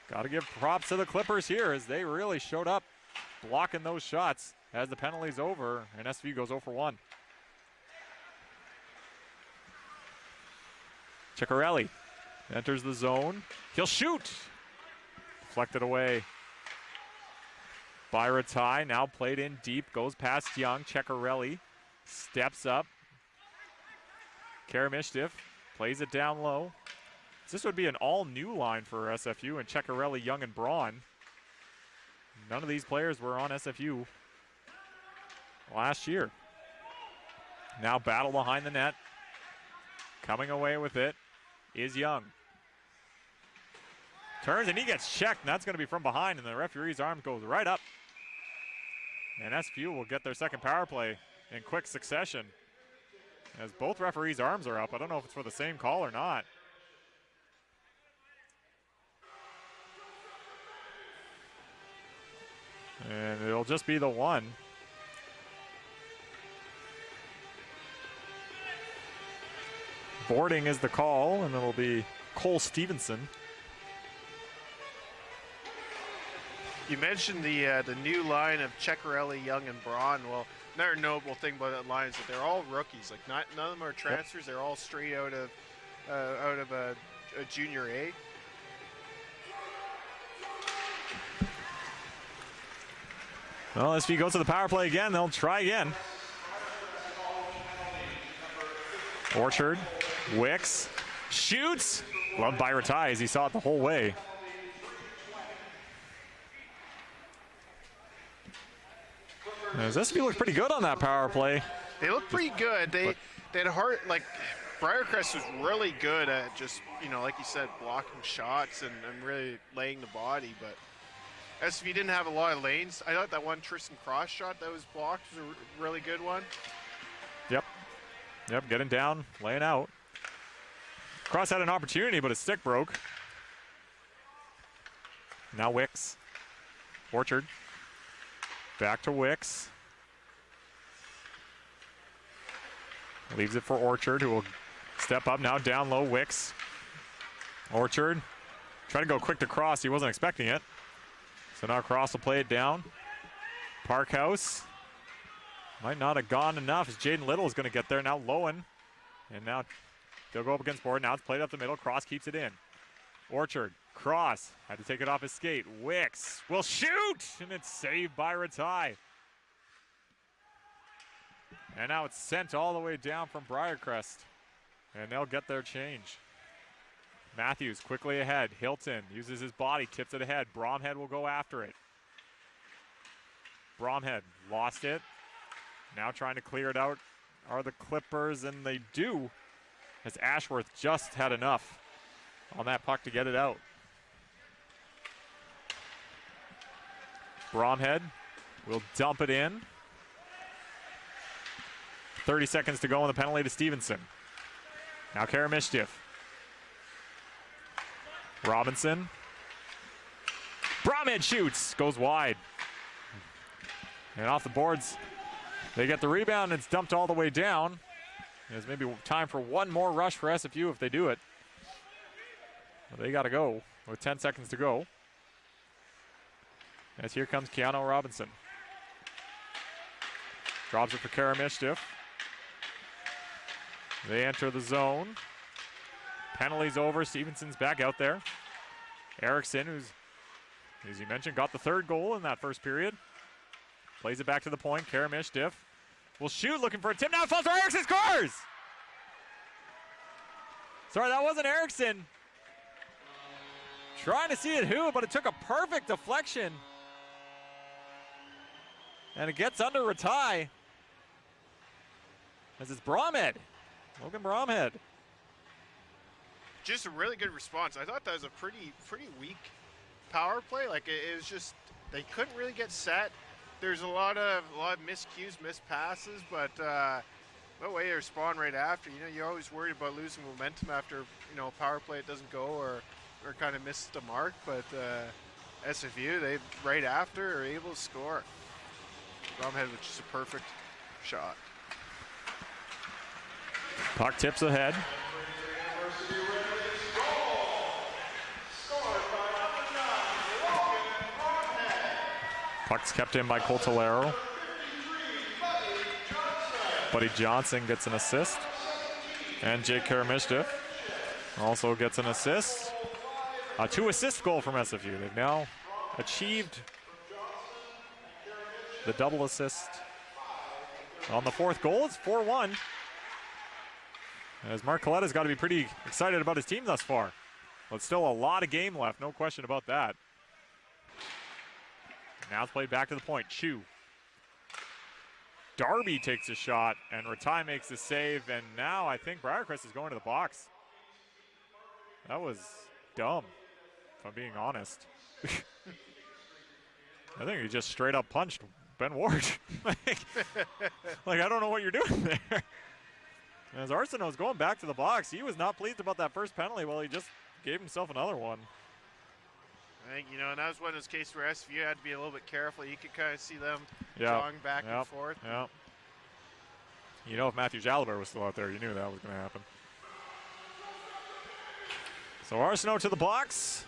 got to give props to the Clippers here as they really showed up blocking those shots as the penalty's over, and SFU goes 0 for 1. Ciccarelli enters the zone. He'll shoot. Deflected away by Ratai. Now played in deep. Goes past Young. Ciccarelli steps up. Caronport plays it down low. This would be an all-new line for SFU, and Ciccarelli, Young, and Braun. None of these players were on SFU last year. Now battle behind the net. Coming away with it is Young. Turns and he gets checked, and that's going to be from behind, and the referee's arm goes right up. And SFU will get their second power play in quick succession as both referees' arms are up. I don't know if it's for the same call or not. And it'll just be the one. Boarding is the call, and it'll be Cole Stevenson. You mentioned the new line of Ciccarelli, Young, and Braun. Well, another notable thing about that line is that they're all rookies. Like none of them are transfers. They're all straight out of a junior A. Well, SFU goes to the power play again. They'll try again. Orchard, Wicks, shoots. Loved by Ratai as he saw it the whole way. As SFU looked pretty good on that power play. They look pretty good. They had a hard, like, Briercrest was really good at just, you know, like you said, blocking shots and really laying the body, but SFU didn't have a lot of lanes. I thought that one Tristan Cross shot that was blocked was a really good one. Yep, getting down, laying out. Cross had an opportunity, but his stick broke. Now Wicks. Orchard. Back to Wicks. Leaves it for Orchard, who will step up now down low. Wicks. Orchard. Trying to go quick to Cross. He wasn't expecting it. So now Cross will play it down. Parkhouse. Might not have gone enough as Jaden Little is going to get there. Now Lowen. And now they'll go up against board. Now it's played up the middle. Cross keeps it in. Orchard. Cross. Had to take it off his skate. Wicks will shoot! And it's saved by Ratai. And now it's sent all the way down from Briercrest. And they'll get their change. Matthews quickly ahead. Hilton uses his body, tips it ahead. Bromhead will go after it. Bromhead lost it. Now trying to clear it out are the Clippers, and they do, as Ashworth just had enough on that puck to get it out. Bromhead will dump it in. 30 seconds to go on the penalty to Stevenson. Now Caronport. Robinson. Bromhead shoots, goes wide. And off the boards, they get the rebound, and it's dumped all the way down. There's maybe time for one more rush for SFU if they do it. But they got to go with 10 seconds to go. As here comes Keanu Robinson. Drops it for Karamishtif. They enter the zone. Penalties over. Stevenson's back out there. Eriksson, who's, as you mentioned, got the third goal in that first period. Plays it back to the point. Karamishtif will shoot, looking for a tip. Now it falls for Eriksson, scores! Sorry, that wasn't Eriksson. Trying to see it who, but it took a perfect deflection. And it gets under Ratai. As it's Bromhead. Logan Bromhead. Just a really good response. I thought that was a pretty weak power play. Like it was just, they couldn't really get set. There's a lot of miscues, missed passes, but no way to respond right after. You know, you're always worried about losing momentum after, you know, a power play it doesn't go or kind of missed the mark. But SFU, they right after are able to score. Bromhead with just a perfect shot. Puck tips ahead. Puck's kept in by Coltolero. Buddy Johnson gets an assist. And Jake Karamishtif also gets an assist. A 2-assist goal from SFU. They've now achieved the double assist on the fourth goal. It's 4-1. As Mark Coletta's got to be pretty excited about his team thus far. But still a lot of game left, no question about that. Now it's played back to the point. Chu. Darby takes a shot, and Ratai makes the save, and now I think Briercrest is going to the box. That was dumb, if I'm being honest. I think he just straight up punched Ben Ward. like, I don't know what you're doing there. As Arsenault's going back to the box, he was not pleased about that first penalty. Well, he just gave himself another one. I think, you know, and that was one of those cases where SFU had to be a little bit careful. You could kind of see them jogging back and forth. Yeah. You know, if Matthew Jalabert was still out there, you knew that was going to happen. So Arsenault to the box.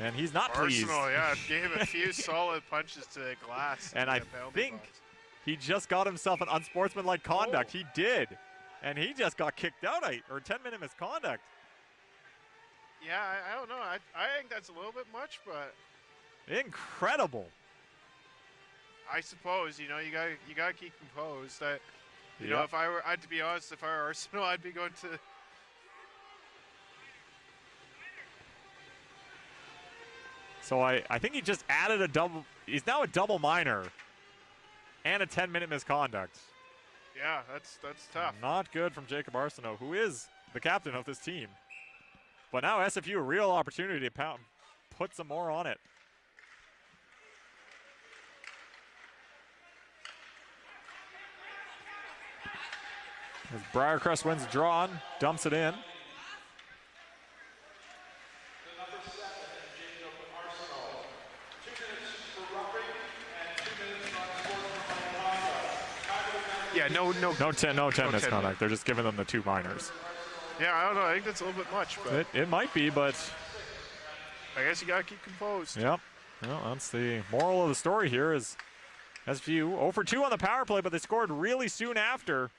And he's not pleased. Arsenault, yeah, gave a few solid punches to the glass. And I think he just got himself an unsportsmanlike conduct. He did. And he just got kicked out, or 10-minute misconduct. Yeah, I don't know. I think that's a little bit much, but incredible. I suppose, you know, you gotta keep composed. That, you know, if I were, to be honest, if I were Arsenal, I'd be going to. So I think he just added a double. He's now a double minor and a 10-minute misconduct. Yeah, that's tough. Not good from Jacob Arsenault, who is the captain of this team. But now SFU a real opportunity to put some more on it. As Briercrest wins the draw, dumps it in. Yeah, no 10 misconduct. They're just giving them the 2 minors. Yeah, I don't know. I think that's a little bit much. But it might be, but I guess you got to keep composed. Yep. Well, that's the moral of the story here is SFU 0 for 2 on the power play, but they scored really soon after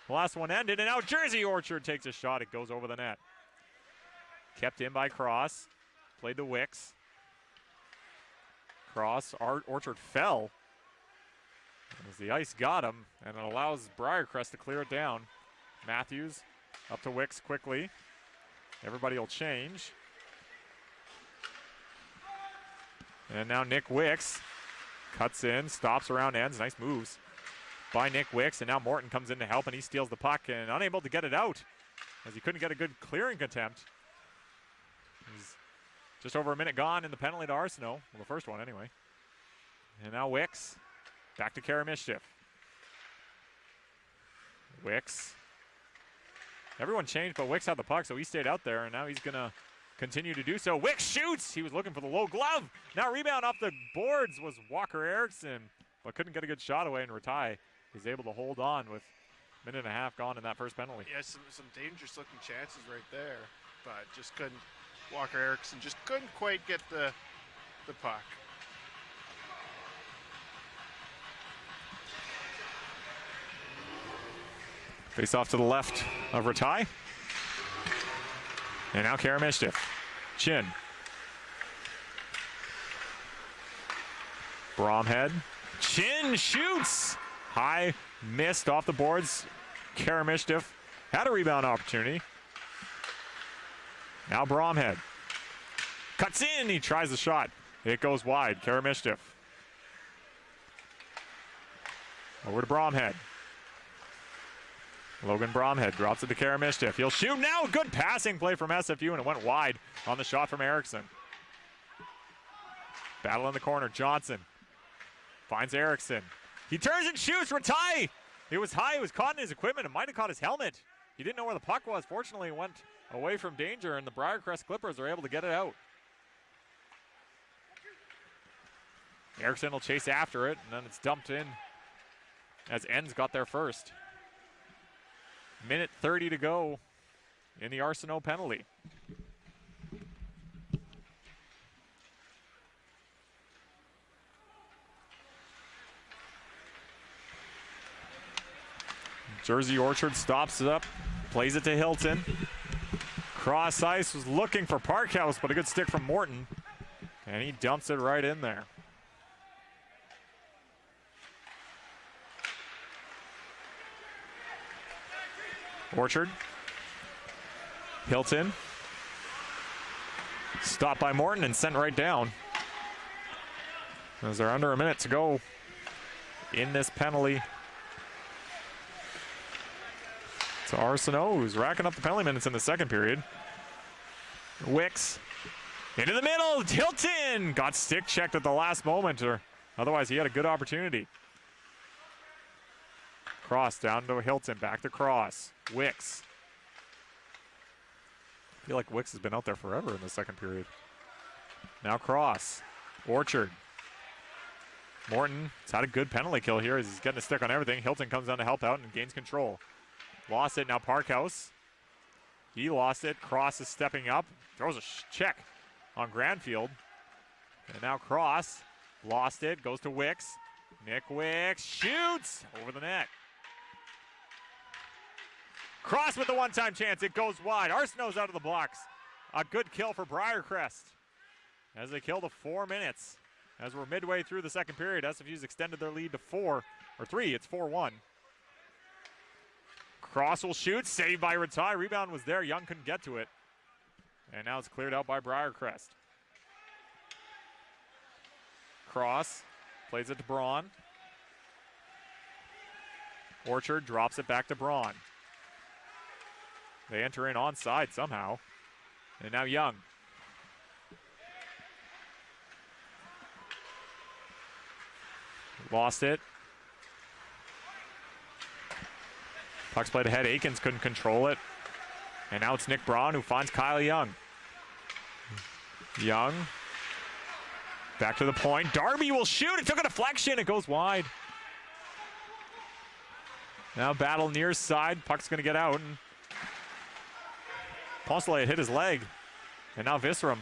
the last one ended. And now Jersey Orchard takes a shot. It goes over the net. Kept in by Cross. Played to Wicks. Cross. Orchard fell as the ice got him, and it allows Briercrest to clear it down. Matthews up to Wicks quickly. Everybody will change. And now Nick Wicks cuts in, stops around ends. Nice moves by Nick Wicks. And now Morton comes in to help, and he steals the puck and unable to get it out as he couldn't get a good clearing attempt. He's just over a minute gone in the penalty to Arsenault. Well, the first one anyway. And now Wicks back to Karamishtif. Wicks. Everyone changed, but Wicks had the puck, so he stayed out there, and now he's going to continue to do so. Wicks shoots! He was looking for the low glove. Now rebound off the boards was Walker Eriksson, but couldn't get a good shot away, and Ratai is able to hold on with a minute and a half gone in that first penalty. Yeah, some dangerous-looking chances right there, but just couldn't. Walker Eriksson just couldn't quite get the puck. Face off to the left of Ratai. And now Caronport. Chin. Bromhead. Chin shoots. High, missed off the boards. Caronport had a rebound opportunity. Now Bromhead. Cuts in, he tries the shot. It goes wide, Caronport. Over to Bromhead. Logan Bromhead drops it to Caronport. He'll shoot now, good passing play from SFU, and it went wide on the shot from Erickson. Battle in the corner, Johnson. Finds Erickson. He turns and shoots, Ratai! It was high, it was caught in his equipment, it might have caught his helmet. He didn't know where the puck was. Fortunately, it went away from danger, and the Briercrest Clippers are able to get it out. Erickson will chase after it, and then it's dumped in as Ends got there first. Minute 30 to go in the Arsenault penalty. Jersey Orchard stops it up, plays it to Hilton. Cross ice, was looking for Parkhouse, but a good stick from Morton. And he dumps it right in there. Orchard. Hilton. Stopped by Morton and sent right down. As they're under a minute to go in this penalty. To Arsenault, who's racking up the penalty minutes in the second period. Wicks. Into the middle, Hilton! Got stick checked at the last moment, or otherwise he had a good opportunity. Cross down to Hilton, back to Cross. Wicks. I feel like Wicks has been out there forever in the second period. Now Cross. Orchard. Morton has had a good penalty kill here as he's getting a stick on everything. Hilton comes down to help out and gains control. Lost it, now Parkhouse. He lost it, Cross is stepping up. Throws a check on Granfield. And now Cross lost it, goes to Wicks. Nick Wicks shoots over the net. Cross with the one-time chance, it goes wide. Arsenault's out of the blocks. A good kill for Briercrest as they kill to 4 minutes. As we're midway through the second period, SFU's extended their lead to 3, it's 4-1. Cross will shoot, saved by Ratai. Rebound was there, Young couldn't get to it. And now it's cleared out by Briercrest. Cross plays it to Braun. Orchard drops it back to Braun. They enter in onside somehow. And now Young. Lost it. Puck's played ahead. Aikens couldn't control it. And now it's Nick Braun who finds Kyle Young. Young. Back to the point. Darby will shoot. It took a deflection. It goes wide. Now battle near side. Puck's going to get out. And Poncelet hit his leg. And now Visram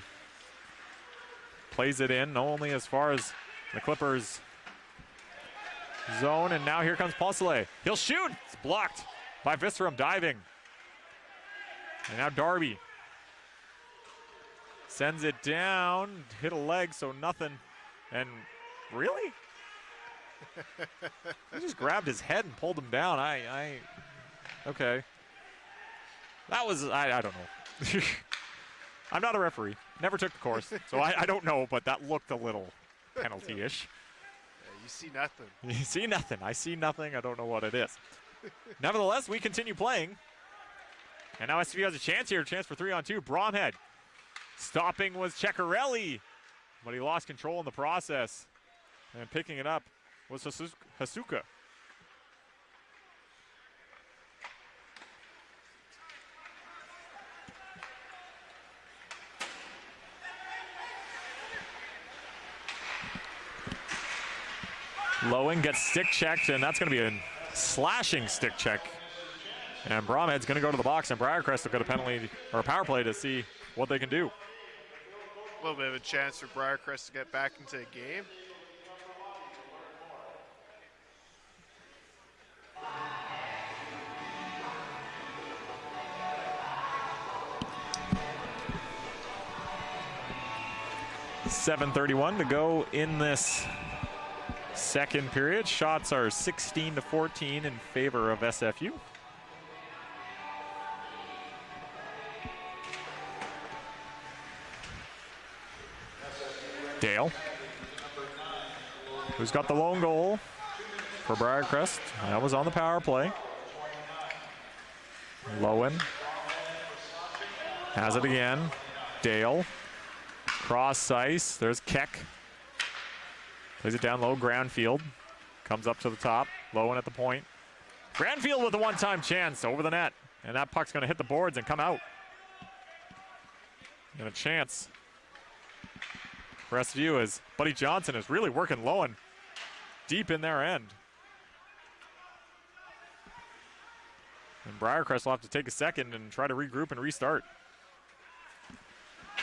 plays it in only as far as the Clippers zone. And now here comes Poncelet. He'll shoot. It's blocked by Visram diving. And now Darby sends it down. Hit a leg, so nothing. And really? He just grabbed his head and pulled him down. Okay. That was, I don't know. I'm not a referee. Never took the course, so I don't know, but that looked a little penalty-ish. Yeah, you see nothing. You see nothing. I see nothing. I don't know what it is. Nevertheless, we continue playing. And now SFU has a chance here, a chance for 3-on-2. Bromhead. Stopping was Ceccarelli, but he lost control in the process. And picking it up was Hasuka. Lowen gets stick checked, and that's going to be a slashing stick check. And Bromhead's going to go to the box, and Briercrest will get a penalty or a power play to see what they can do. A little bit of a chance for Briercrest to get back into the game. 7:31 to go in this second period. Shots are 16-14 in favor of SFU. Dale, who's got the lone goal for Briercrest. That was on the power play. Lowen has it again. Dale, cross ice. There's Keck. Plays it down low. Granfield comes up to the top. Lowen at the point. Granfield with a one-time chance over the net. And that puck's going to hit the boards and come out. And a chance for SFU as Buddy Johnson is really working Lowen deep in their end. And Briercrest will have to take a second and try to regroup and restart.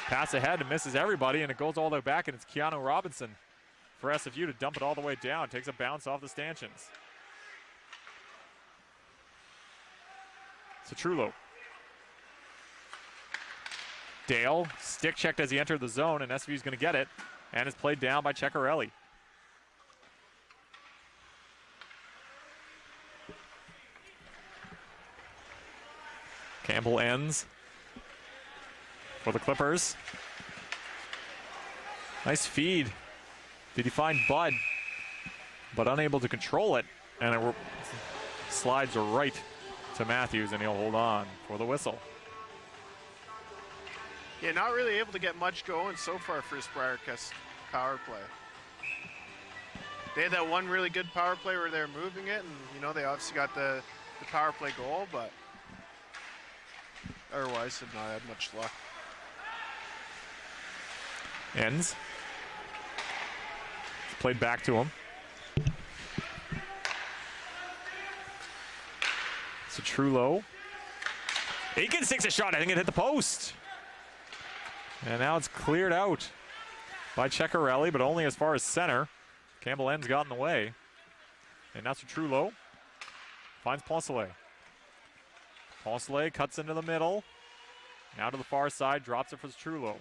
Pass ahead and misses everybody, and it goes all the way back, and it's Keanu Robinson for SFU to dump it all the way down. Takes a bounce off the stanchions. Tsleil-Waututh. Dale, stick checked as he entered the zone, and SFU's going to get it, and it's played down by Ceccarelli. Campbell ends for the Clippers. Nice feed. Did he find Bud? But unable to control it, and it slides right to Matthews, and he'll hold on for the whistle. Yeah, not really able to get much going so far for his Briercrest power play. They had that one really good power play where they're moving it, and you know they obviously got the power play goal, but otherwise did not have much luck. Ends. It's played back to him. It's a Trullo. Aikens takes a shot. I think it hit the post. And now it's cleared out by Ceccarelli, but only as far as center. Campbell Ends got in the way. And that's for Trullo. Finds Poncelet. Poncelet cuts into the middle. Now to the far side, drops it for Trullo.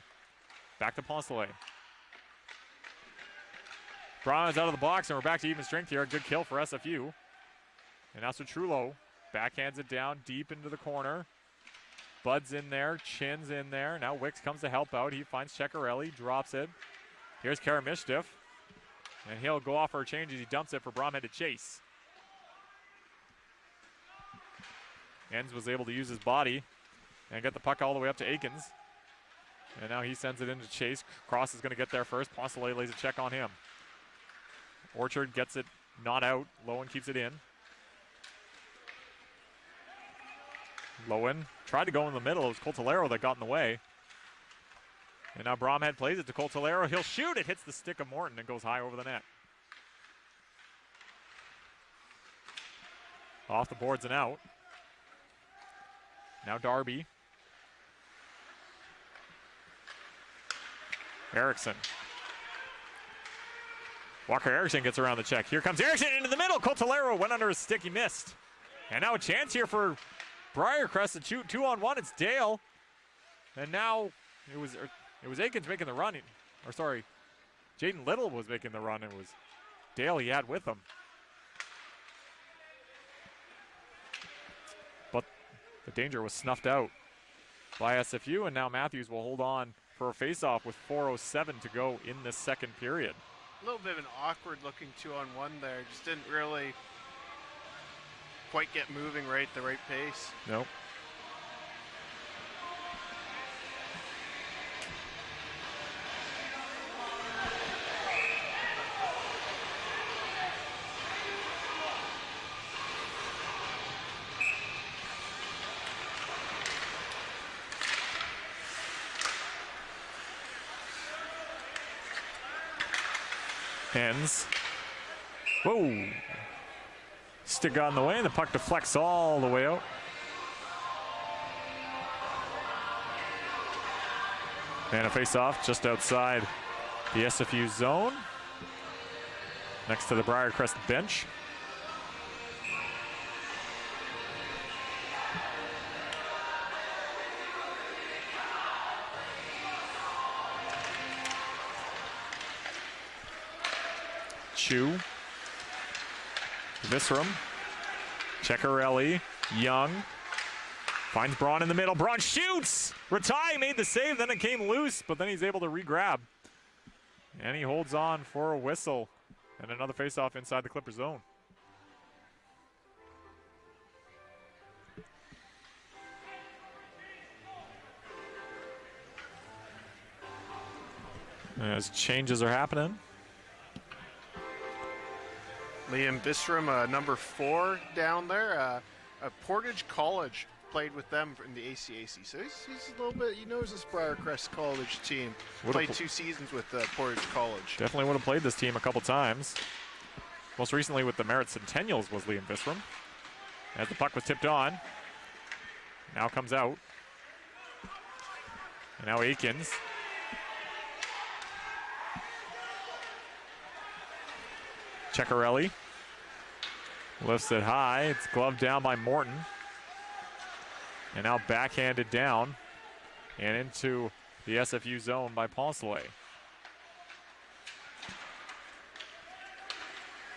Back to Poncelet. Brown's out of the box, and we're back to even strength here. A good kill for SFU. And that's for Trullo. Backhands it down deep into the corner. Bud's in there, Chin's in there. Now Wicks comes to help out. He finds Ceccarelli, drops it. Here's Karamishtif. And he'll go off for a change as he dumps it for Bromhead to chase. Enns was able to use his body and get the puck all the way up to Aikens. And now he sends it into Chase. Cross is going to get there first. Poncelet lays a check on him. Orchard gets it not out. Lowen keeps it in. Lowen tried to go in the middle. It was Coltolero that got in the way. And now Bromhead plays it to Coltolero. He'll shoot. It hits the stick of Morton and goes high over the net. Off the boards and out. Now Darby. Erickson. Walker Erickson gets around the check. Here comes Erickson into the middle. Coltolero went under his stick. He missed. And now a chance here for Briercrest to shoot 2-on-1. It's Dale. And now it was Aikens making the run. Or sorry, Jaden Little was making the run. It was Dale he had with him. But the danger was snuffed out by SFU, and now Matthews will hold on for a face-off with 4:07 to go in this second period. A little bit of an awkward looking 2-on-1 there. Just didn't really quite get moving right at the right pace. Nope. Ends. Whoa. Stick got in the way, and the puck deflects all the way out. And a face-off just outside the SFU zone, next to the Briercrest bench. Chu. Visram. Cekkarelli. Young. Finds Braun in the middle. Braun shoots! Ratai made the save, then it came loose, but then he's able to re-grab. And he holds on for a whistle. And another face-off inside the Clipper zone. As changes are happening. Liam Visram, number 4 down there. Portage College played with them in the ACAC. So he's a little bit, he knows this Briercrest College team. Played 2 seasons with Portage College. Definitely would have played this team a couple times. Most recently with the Merritt Centennials was Liam Visram. As the puck was tipped on. Now comes out. And now Aikens. Cekkarelli lifts it high. It's gloved down by Morton. And now backhanded down and into the SFU zone by Poncelet.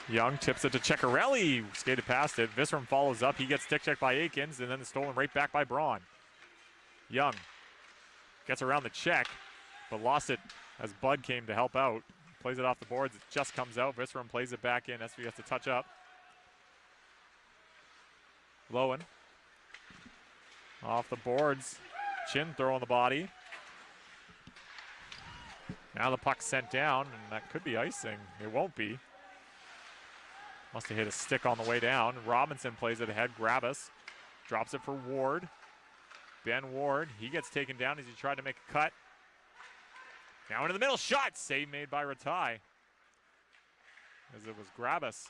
Young tips it to Cekkarelli, skated past it. Visram follows up. He gets stick checked by Aikens, and then it's stolen right back by Braun. Young gets around the check, but lost it as Bud came to help out. Plays it off the boards. It just comes out. Visram plays it back in. SFU has to touch up. Lowen. Off the boards. Chin throw on the body. Now the puck sent down, and that could be icing. It won't be. Must have hit a stick on the way down. Robinson plays it ahead. Grabus drops it for Ward. Ben Ward, he gets taken down as he tried to make a cut. Now into the middle, shot! Save made by Ratai. As it was Grabus.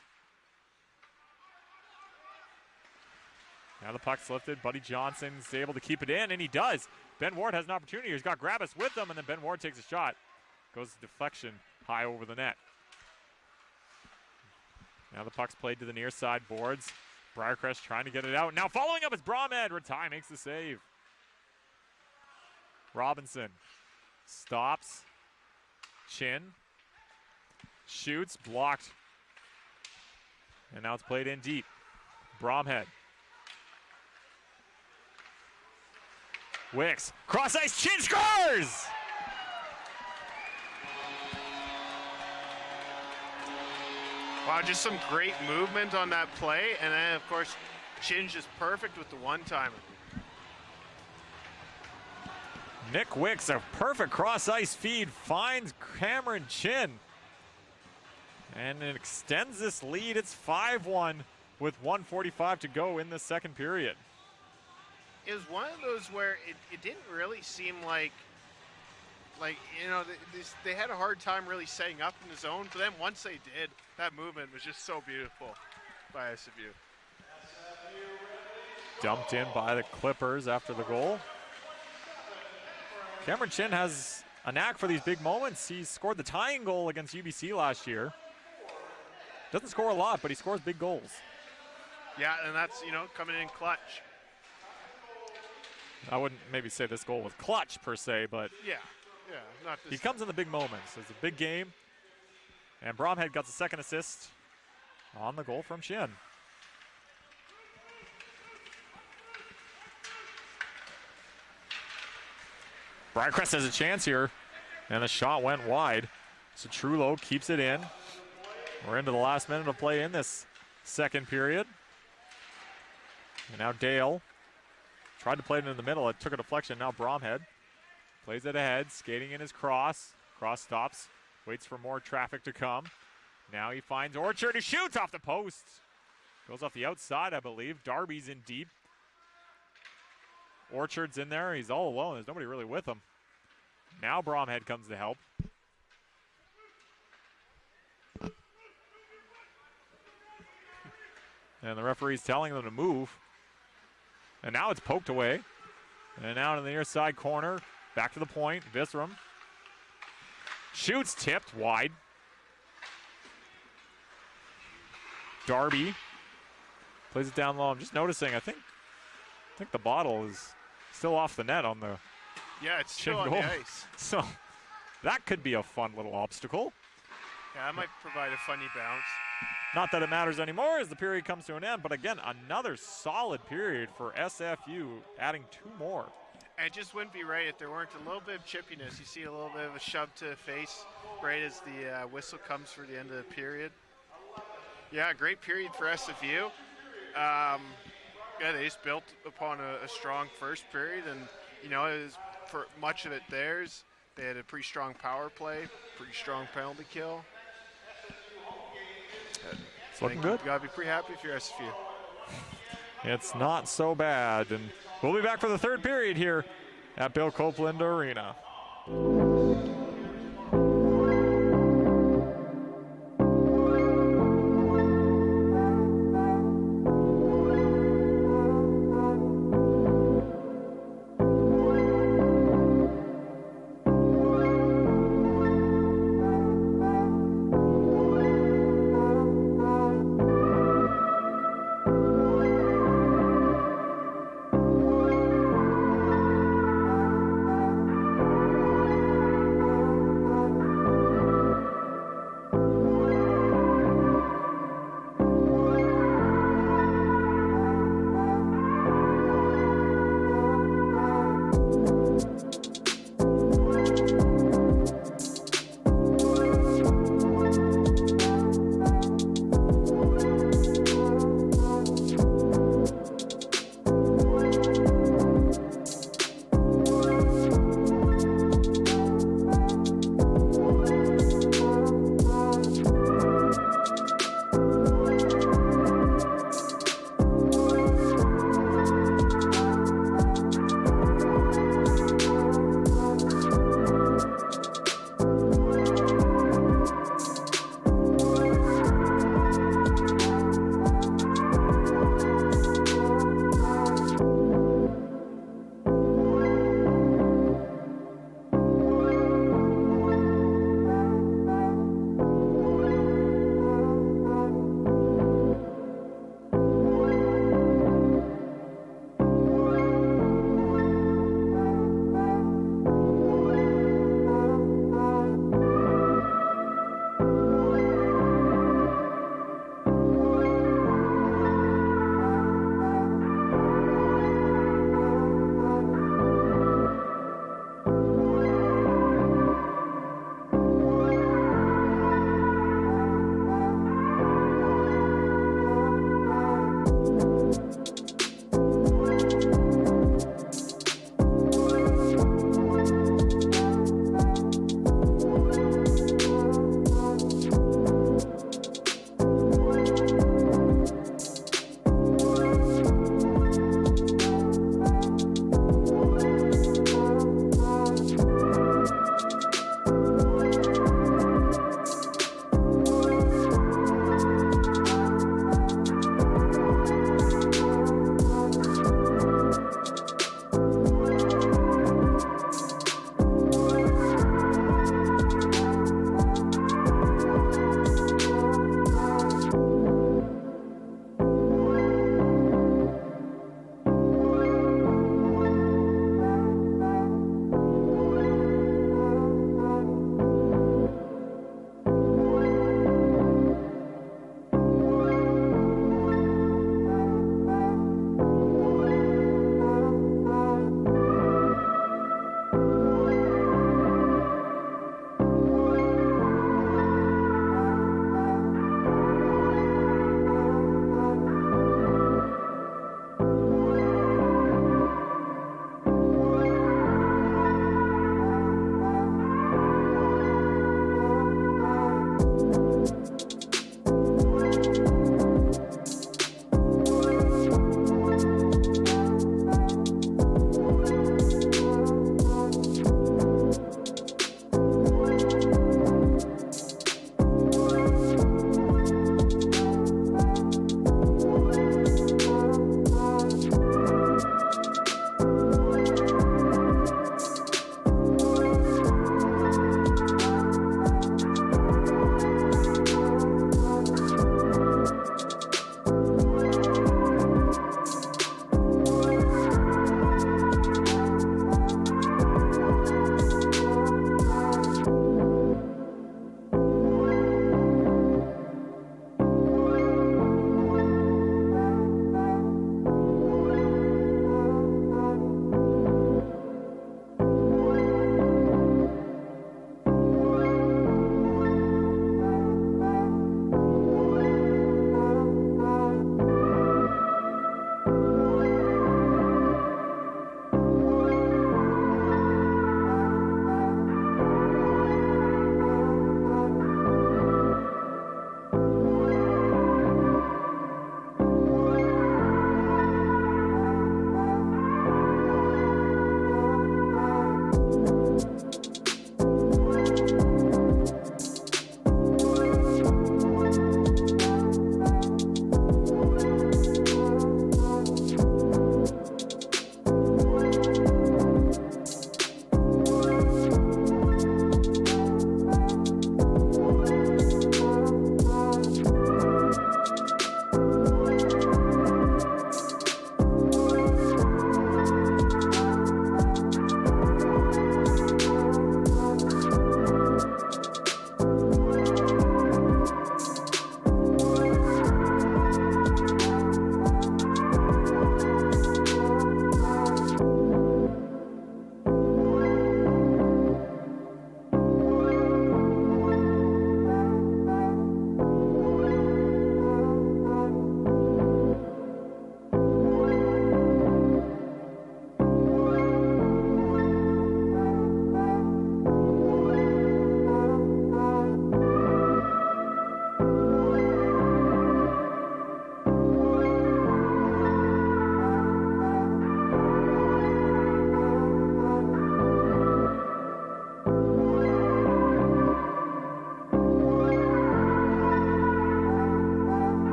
Now the puck's lifted. Buddy Johnson's able to keep it in, and he does. Ben Ward has an opportunity. He's got Grabus with him, and then Ben Ward takes a shot. Goes to deflection high over the net. Now the puck's played to the near side boards. Briercrest trying to get it out. Now following up is Bromhead. Ratai makes the save. Robinson stops. Chin. Shoots. Blocked. And now it's played in deep. Bromhead. Wicks. Cross ice. Chin scores! Wow, just some great movement on that play. And then, of course, Chin's just perfect with the one-timer. Nick Wicks, a perfect cross-ice feed, finds Cameron Chin. And it extends this lead. It's 5-1 with 1:45 to go in the second period. It was one of those where it didn't really seem like you know, they had a hard time really setting up in the zone. But then once they did, that movement was just so beautiful by SFU. Dumped in by the Clippers after the goal. Cameron Chin has a knack for these big moments. He scored the tying goal against UBC last year. Doesn't score a lot, but he scores big goals. Yeah, and that's, you know, coming in clutch. I wouldn't maybe say this goal was clutch per se, but yeah, not this. He comes in the big moments. It's a big game. And Bromhead got the second assist on the goal from Chin. Briercrest has a chance here, and the shot went wide. So Trullo keeps it in. We're into the last minute of play in this second period. And now Dale tried to play it in the middle. It took a deflection. Now Bromhead plays it ahead, skating in his cross. Cross stops, waits for more traffic to come. Now he finds Orchard, who shoots off the post. Goes off the outside, I believe. Darby's in deep. Orchard's in there. He's all alone. There's nobody really with him. Now Bromhead comes to help. And the referee's telling them to move. And now it's poked away. And out in the near side corner. Back to the point. Visram. Shoots, tipped wide. Darby plays it down low. I'm just noticing, I think the bottle is still off the net on the it's still on the ice. So that could be a fun little obstacle. Yeah, that might provide a funny bounce. Not that it matters anymore as the period comes to an end, but again, another solid period for SFU, adding 2 more. And it just wouldn't be right if there weren't a little bit of chippiness. You see a little bit of a shove to the face right as the whistle comes for the end of the period. Yeah, great period for SFU. Yeah, they just built upon a strong first period, and you know, it was for much of it theirs. They had a pretty strong power play, pretty strong penalty kill. It's looking good. You gotta be pretty happy if you're SFU. It's not so bad, and we'll be back for the 3rd period here at Bill Copeland Arena.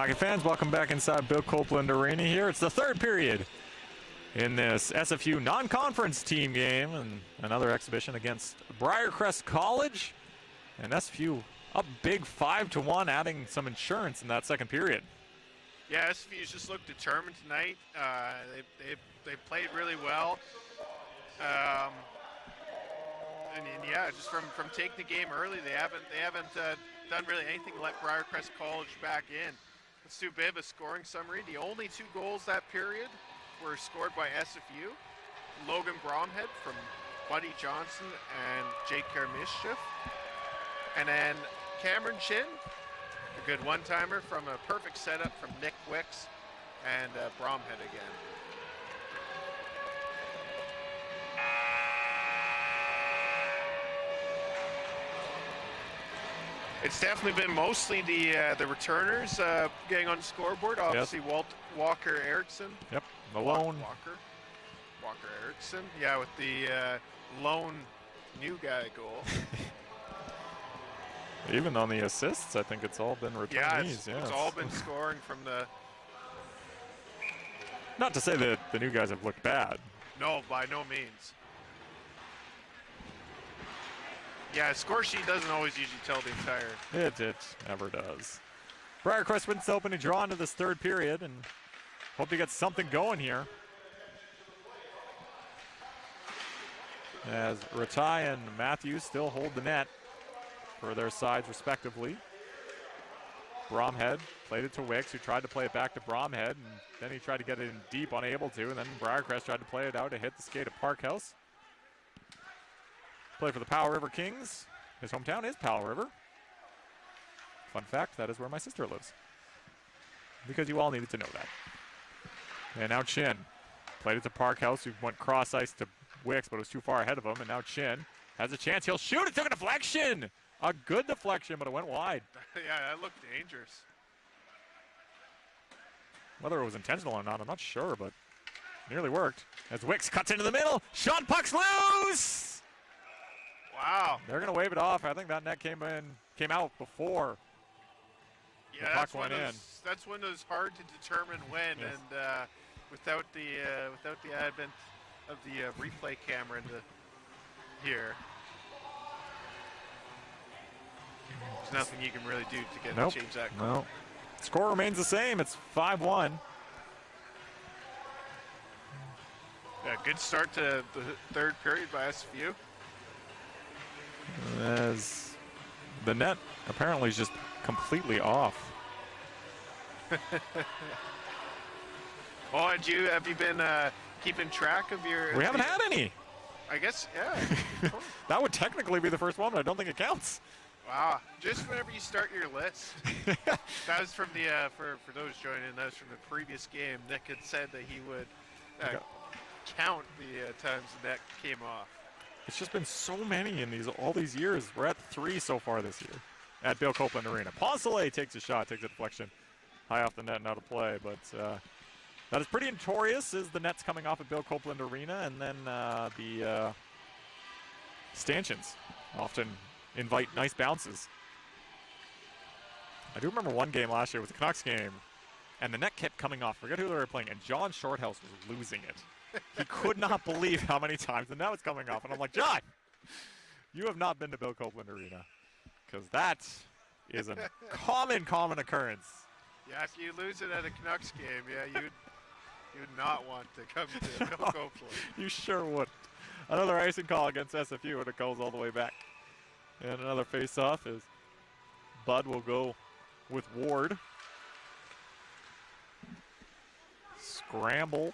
hockey fans, welcome back inside Bill Copeland Arena here. It's the third period in this SFU non-conference team game and another exhibition against Briercrest College. And SFU up big 5-1, adding some insurance in that second period. Yeah, SFU's just looked determined tonight. They played really well. And yeah, just from taking the game early, they haven't done really anything to let Briercrest College back in. Let's do a bit of a scoring summary. The only 2 goals that period were scored by SFU. Logan Bromhead from Buddy Johnson and Jake Kermischiff. And then Cameron Chin, a good one-timer from a perfect setup from Nick Wicks and Bromhead again. It's definitely been mostly the returners getting on the scoreboard. Obviously, yes. Walker Erickson. Yep, Malone. Walker Erickson. Yeah, with the lone new guy goal. Even on the assists, I think it's all been returnees. Yeah, it's all been scoring from the... Not to say that the new guys have looked bad. No, by no means. Yeah, score sheet doesn't always usually tell the entire... It never does. Briercrest wins the opening draw into this third period and hope to get something going here. As Ratai and Matthews still hold the net for their sides respectively. Bromhead played it to Wicks, who tried to play it back to Bromhead, and then he tried to get it in deep, unable to, and then Briercrest tried to play it out to hit the skate of Parkhouse. Play for the Powell River Kings. His hometown is Powell River. Fun fact, that is where my sister lives. Because you all needed to know that. And now Chin. Played it to Parkhouse, who went cross ice to Wicks, but was too far ahead of him. And now Chin has a chance. He'll shoot. It took a deflection. A good deflection, but it went wide. Yeah, that looked dangerous. Whether it was intentional or not, I'm not sure, but nearly worked. As Wicks cuts into the middle. Shot puck's loose. Wow. They're going to wave it off. I think that net came out before the puck went in. That's one that's hard to determine when, yes. And without the advent of the replay camera here, there's nothing you can really do to change that call. No. Score remains the same. It's 5-1. Yeah, good start to the third period by SFU. As the net apparently is just completely off. Oh, have you been keeping track of your... We haven't had any. I guess, yeah. That would technically be the first one, but I don't think it counts. Wow. Just whenever you start your list. That was from the, for those joining in, that was from the previous game. Nick had said that he would count the times the net came off. It's just been so many in all these years. We're at 3 so far this year at Bill Copeland Arena. Poncelet takes a shot, takes a deflection high off the net and out of play, but that is pretty notorious as the net's coming off at Bill Copeland Arena, and then the stanchions often invite nice bounces. I do remember one game last year, it was a Canucks game, and the net kept coming off. Forget who they were playing, and John Shorthouse was losing it. He could not believe how many times the net was coming off. And I'm like, John, you have not been to Bill Copeland Arena, because that is a common occurrence. Yeah, if you lose it at a Canucks game, yeah, you'd not want to come to Bill Copeland. You sure would. Another icing call against SFU, and it goes all the way back. And another face-off is Bud will go with Ward. Scramble.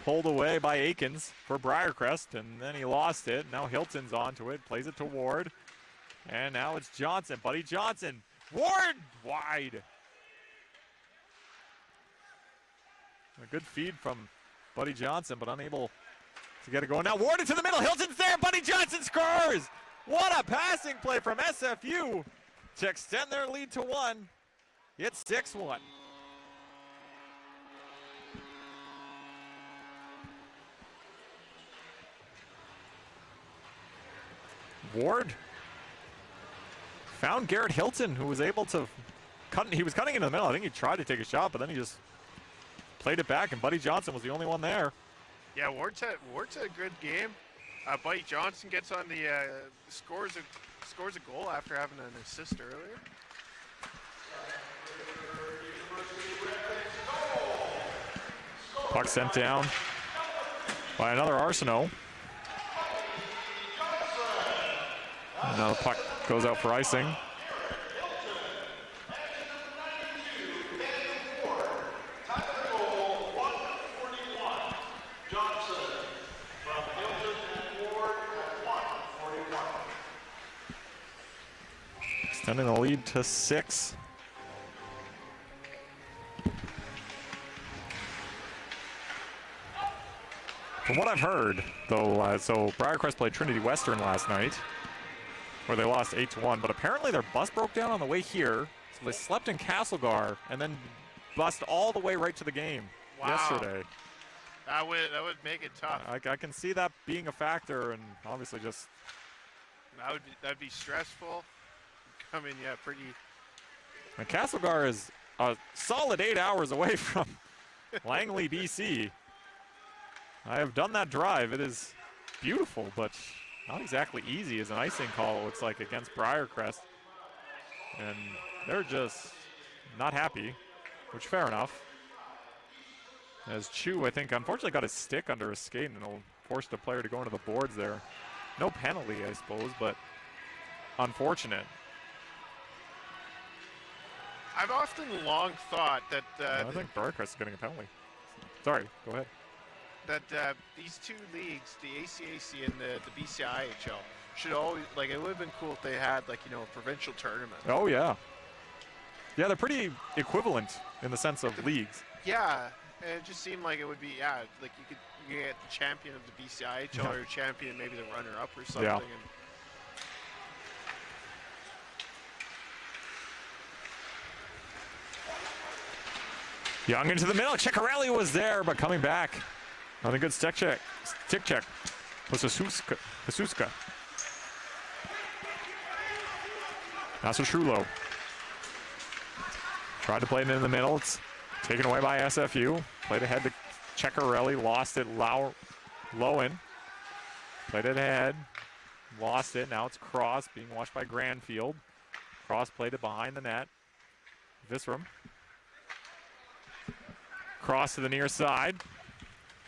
Pulled away by Aikens for Briercrest, and then he lost it. Now Hilton's onto it, plays it to Ward. And now it's Johnson, Buddy Johnson. Ward wide. A good feed from Buddy Johnson, but unable to get it going. Now Ward into the middle, Hilton's there, Buddy Johnson scores! What a passing play from SFU to extend their lead to 1. It's 6-1. Ward found Garrett Hilton, who was able to he was cutting into the middle. I think he tried to take a shot, but then he just played it back, and Buddy Johnson was the only one there. Yeah, Wart's had a good game. Buddy Johnson gets on the scores a goal after having an assist earlier. Puck sent down by another Arsenault. And now the puck goes out for icing. Extending the lead to 6. From what I've heard, though, so Briercrest played Trinity Western last night, where they lost 8-1, but apparently their bus broke down on the way here, so they slept in Castlegar and then bussed all the way right to the game yesterday. That would make it tough. I can see that being a factor, and obviously just that'd be stressful. Coming, yeah, pretty. And Castlegar is a solid 8 hours away from Langley, BC. I have done that drive. It is beautiful, but not exactly easy as an icing call, it looks like, against Briercrest. And they're just not happy, which fair enough. As Chu, I think, unfortunately got his stick under his skate, and it'll force the player to go into the boards there. No penalty, I suppose, but unfortunate. I've often long thought that... I think Briercrest is getting a penalty. Sorry, go ahead. That these two leagues, the ACAC and the BCIHL, should always, like, it would have been cool if they had, like, you know, a provincial tournament. Oh, yeah. Yeah, they're pretty equivalent in the sense of leagues. Yeah, and it just seemed like it would be, yeah, like you could get the champion of the BCIHL or champion, maybe the runner-up or something. Yeah. And Young into the middle. Cekkarelli was there, but coming back. On a good stick check. Was Hasuska. Nasashrulo. Tried to play it in the middle. It's taken away by SFU. Played ahead to Cekkarelli. Lost it. Lowen. Played it ahead. Lost it. Now it's Cross being watched by Granfield. Cross played it behind the net. Visram. Cross to the near side.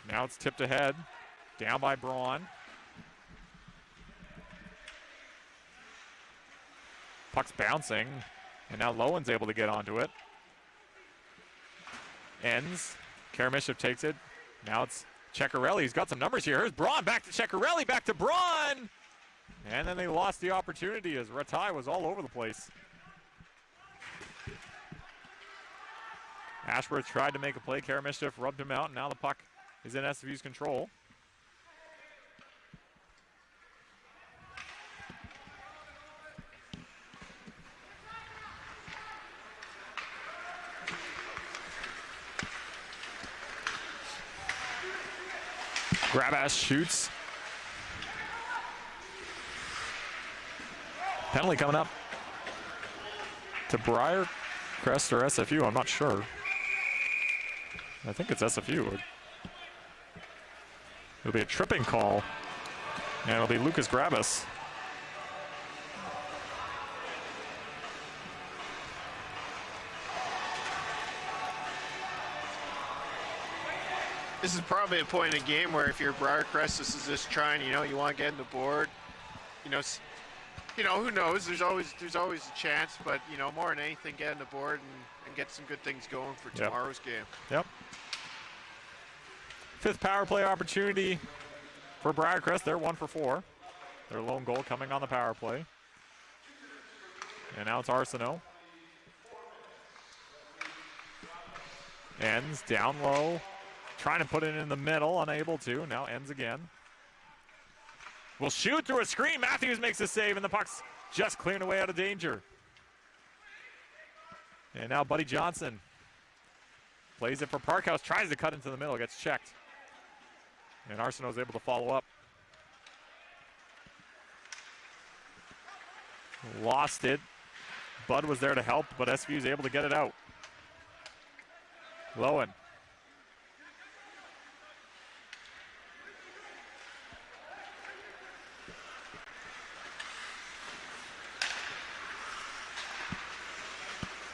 Now it's tipped ahead. Down by Braun. Puck's bouncing. And now Lowen's able to get onto it. Ends. Karamishov takes it. Now it's Cekkarelli. He's got some numbers here. Here's Braun. Back to Cekkarelli. Back to Braun. And then they lost the opportunity as Ratai was all over the place. Ashworth tried to make a play. Karamishov rubbed him out, and now the puck is in SFU's control. Grabass shoots. Penalty coming up to Briercrest or SFU, I'm not sure. I think it's SFU. It'll be a tripping call, and it'll be Lucas Grabas. this is probably a point in the game where if you're Briercrest, this is just trying, you know, you want to get in the board. You know, who knows? There's always a chance, but you know, more than anything, get in the board and get some good things going for tomorrow's game. Yep. Fifth power play opportunity for Briercrest. They're 1 for 4. Their lone goal coming on the power play. And now it's Arsenault. Ends down low. Trying to put it in the middle. Unable to. Now ends again. Will shoot through a screen. Matthews makes a save, and the puck's just clearing away out of danger. And now Buddy Johnson plays it for Parkhouse. Tries to cut into the middle. Gets checked. And Arsenault is able to follow up. Lost it. Bud was there to help, but SFU is able to get it out. Lowen.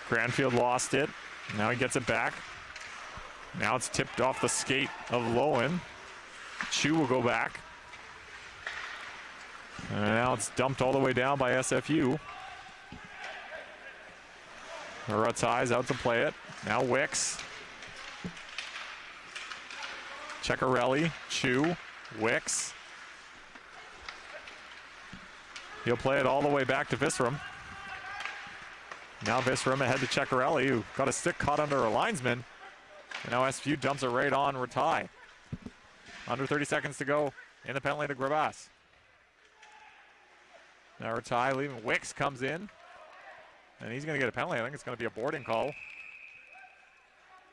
Granfield lost it. Now he gets it back. Now it's tipped off the skate of Lowen. Chu will go back. And now it's dumped all the way down by SFU. Rattai's out to play it. Now Wicks. Ceccarelli, Chu, Wicks. He'll play it all the way back to Visram. Now Visram ahead to Ceccarelli, who got a stick caught under a linesman. And now SFU dumps it right on Rattai. Under 30 seconds to go in the penalty to Grabas. Now Rattai leaving. Wicks comes in. And he's going to get a penalty. I think it's going to be a boarding call.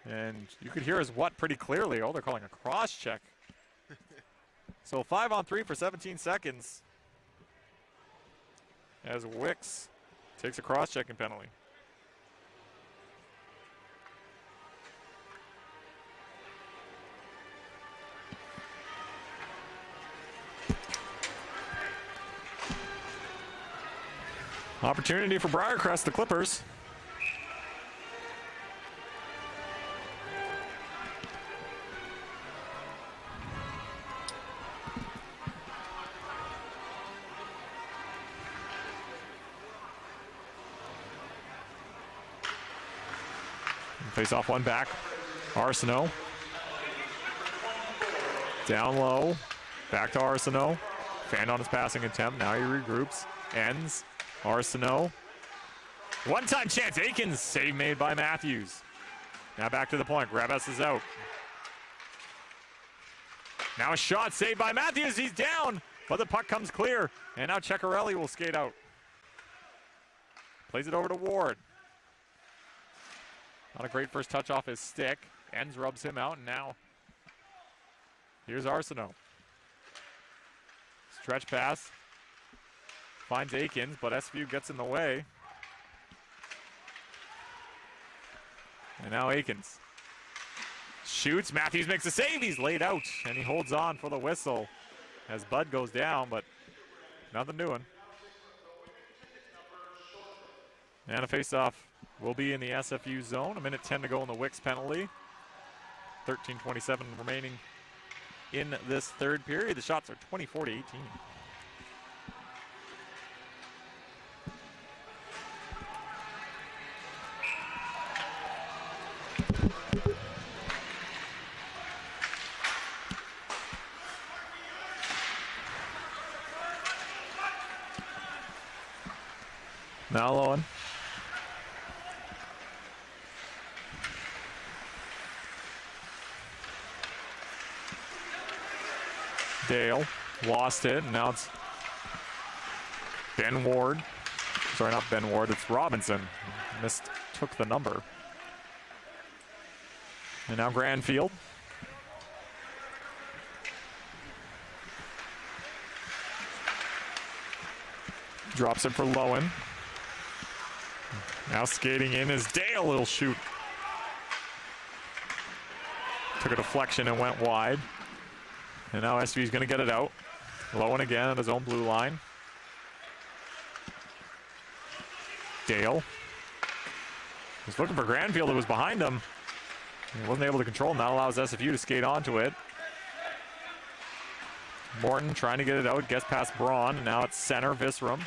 And you could hear his what pretty clearly. Oh, they're calling a cross check. So 5-on-3 for 17 seconds. As Wicks takes a cross-checking penalty. Opportunity for Briercrest, the Clippers. Face off one back. Arsenault. Down low. Back to Arsenault. Fanned on his passing attempt. Now he regroups. Ends. Arsenault. One-time chance. Aikens. Save made by Matthews. Now back to the point. Grabas is out. Now a shot saved by Matthews. He's down. But the puck comes clear. And now Ceccarelli will skate out. Plays it over to Ward. Not a great first touch off his stick. Ends rubs him out, and now here's Arsenault. Stretch pass. Finds Aikens, but SFU gets in the way. And now Aikens shoots. Matthews makes a save. He's laid out, and he holds on for the whistle as Bud goes down, but nothing doing. And a face-off will be in the SFU zone. A minute 10 to go in the Wicks penalty. 13:27 remaining in this third period. The shots are 24-18. Now Lowen. Dale lost it, and now it's Ben Ward. Sorry, not Ben Ward, it's Robinson. Mistook the number. And now Granfield. Drops it for Lowen. Now skating in is Dale, he'll shoot. Took a deflection and went wide. And now SV is going to get it out. Lowen again at his own blue line. Dale. He's looking for Granfield, who was behind him. He wasn't able to control him. That allows SFU to skate onto it. Morton trying to get it out, gets past Braun. And now it's center, Visram.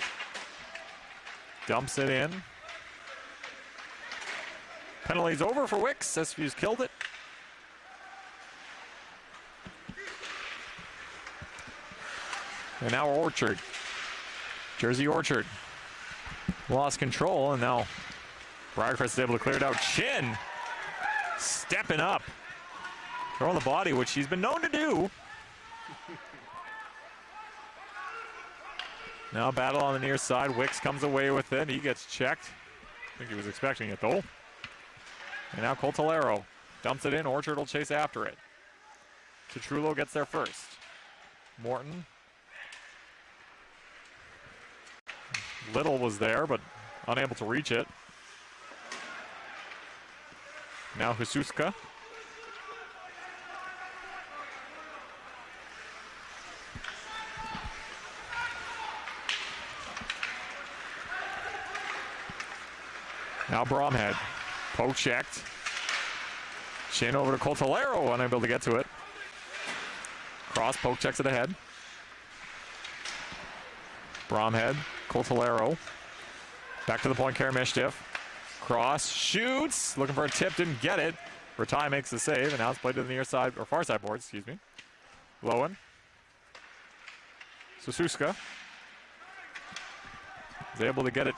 Dumps it in. Penalty's over for Wicks. SFU's killed it. And now Orchard. Jersey Orchard lost control, and now Briercrest is able to clear it out. Chin stepping up, throwing the body, which he's been known to do. Now battle on the near side. Wicks comes away with it. He gets checked. I think he was expecting it, though. And now Coltolero dumps it in. Orchard will chase after it. Citrullo gets there first. Morton. Little was there, but unable to reach it. Now Hsuska. Now Bromhead. Poke checked. Chin over to kʷikʷəĽ, unable to get to it. Cross, poke checks it ahead. Bromhead, kʷikʷəḻ. Back to the point, Caronport. Cross, shoots, looking for a tip, didn't get it. Ratai makes the save, and now it's played to the near side, or far side board, excuse me. Lowen. Stz'uminus is able to get it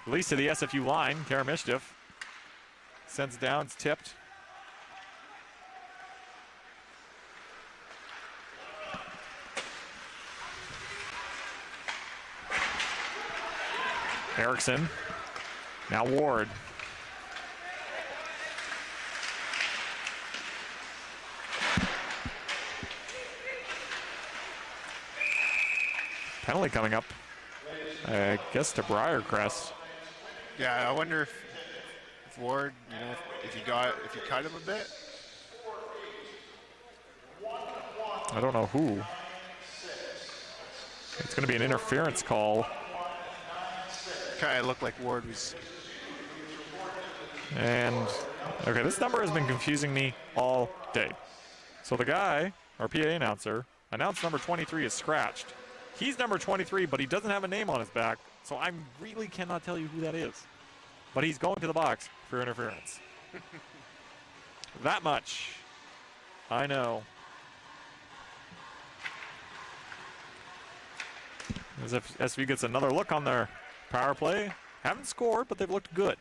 at least to the SFU line. Caronport sends it down, it's tipped. Erickson. Now Ward. Penalty coming up. I guess to Briercrest. Yeah, I wonder if Ward, if he cut him a bit. I don't know who. It's going to be an interference call. Kind of looked like Ward was. And, okay, this number has been confusing me all day. So the guy, our PA announcer, announced number 23 is scratched. He's number 23, but he doesn't have a name on his back, so I really cannot tell you who that is. But he's going to the box for interference. That much. I know. As if SV gets another look on their power play. Haven't scored, but they've looked good.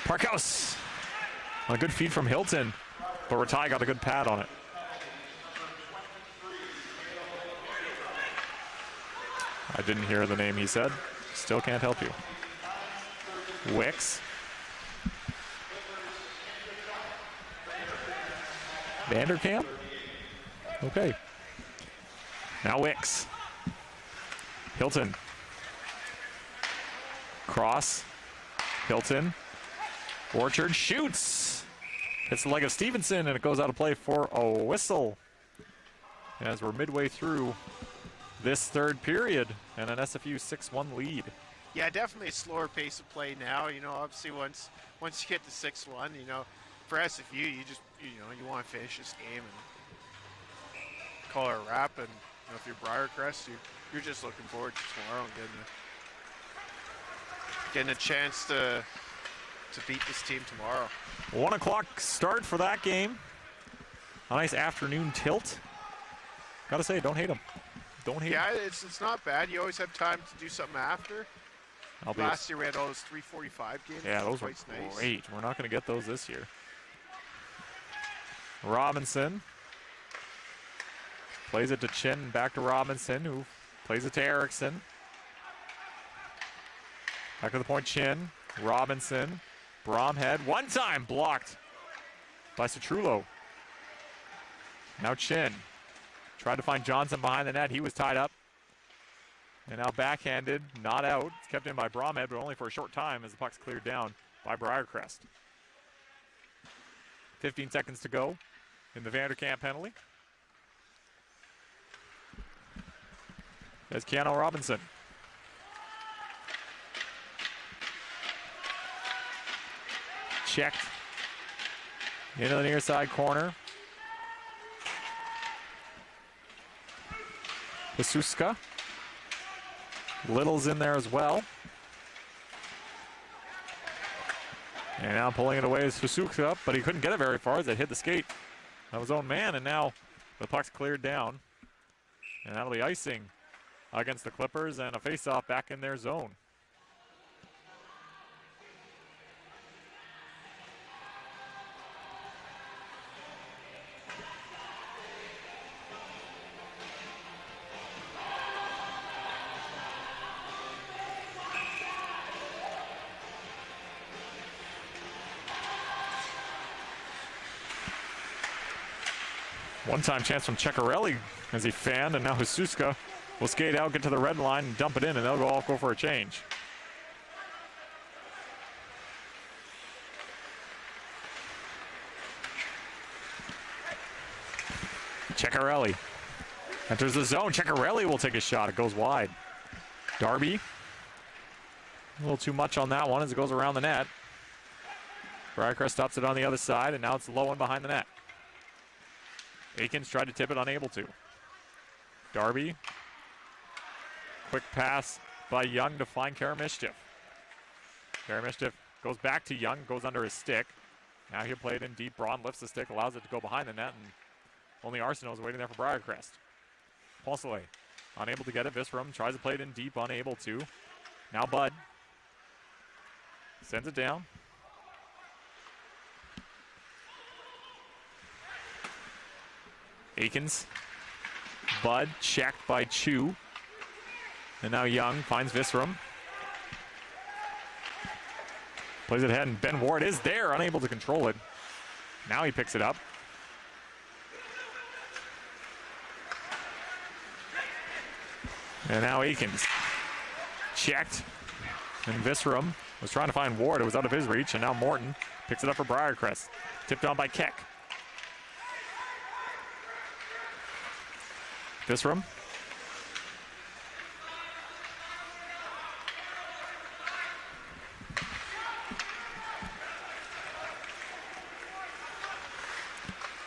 Parkhouse. A good feed from Hilton, but Ratai got a good pad on it. I didn't hear the name he said. Still can't help you. Wicks. Vanderkamp? Okay. Now Wicks. Hilton. Cross. Hilton. Orchard shoots. Hits the leg of Stevenson, and it goes out of play for a whistle. As we're midway through this third period, and an SFU 6-1 lead. Yeah, definitely a slower pace of play now. Obviously once you get to 6-1, for SFU, you just you want to finish this game and call it a wrap. And if you're Briercrest, you're just looking forward to tomorrow and getting a chance to beat this team tomorrow. 1 o'clock start for that game. A nice afternoon tilt. Gotta say, don't hate them. Don't hate them. Yeah, it's not bad. You always have time to do something after. Last year we had all those 3:45 games. Yeah, those were nice. Great. We're not going to get those this year. Robinson plays it to Chin, back to Robinson, who plays it to Erickson. Back to the point, Chin, Robinson, Bromhead, one time blocked by Stz'uminus. Now Chin tried to find Johnson behind the net. He was tied up. And now backhanded, not out. It's kept in by Bromhead, but only for a short time as the puck's cleared down by Briercrest. 15 seconds to go in the Vanderkamp penalty. There's Keanu Robinson. Checked into the near side corner. Hsuska. Little's in there as well. And now pulling it away is Hsuska, but he couldn't get it very far as it hit the skate of his own man, and now the puck's cleared down. And that'll be icing against the Clippers and a face-off back in their zone. One-time chance from Cekkarelli as he fanned, and now Hsuska will skate out, get to the red line, and dump it in, and they'll all go for a change. Cekkarelli enters the zone. Cekkarelli will take a shot. It goes wide. Darby, a little too much on that one as it goes around the net. Briercrest stops it on the other side, and now it's low and behind the net. Aikens tried to tip it, unable to. Darby, quick pass by Young to find Caronport. Caronport goes back to Young, goes under his stick. Now he'll play it in deep. Braun lifts the stick, allows it to go behind the net, and only Arsenault is waiting there for Briercrest. Poncelet, unable to get it. Visram tries to play it in deep, unable to. Now Bud sends it down. Aikens. Bud checked by Chu. And now Young finds Visram. Plays it ahead, and Ben Ward is there, unable to control it. Now he picks it up. And now Aikens checked, and Visram was trying to find Ward. It was out of his reach, and now Morton picks it up for Briercrest. Tipped on by Keck. Visram.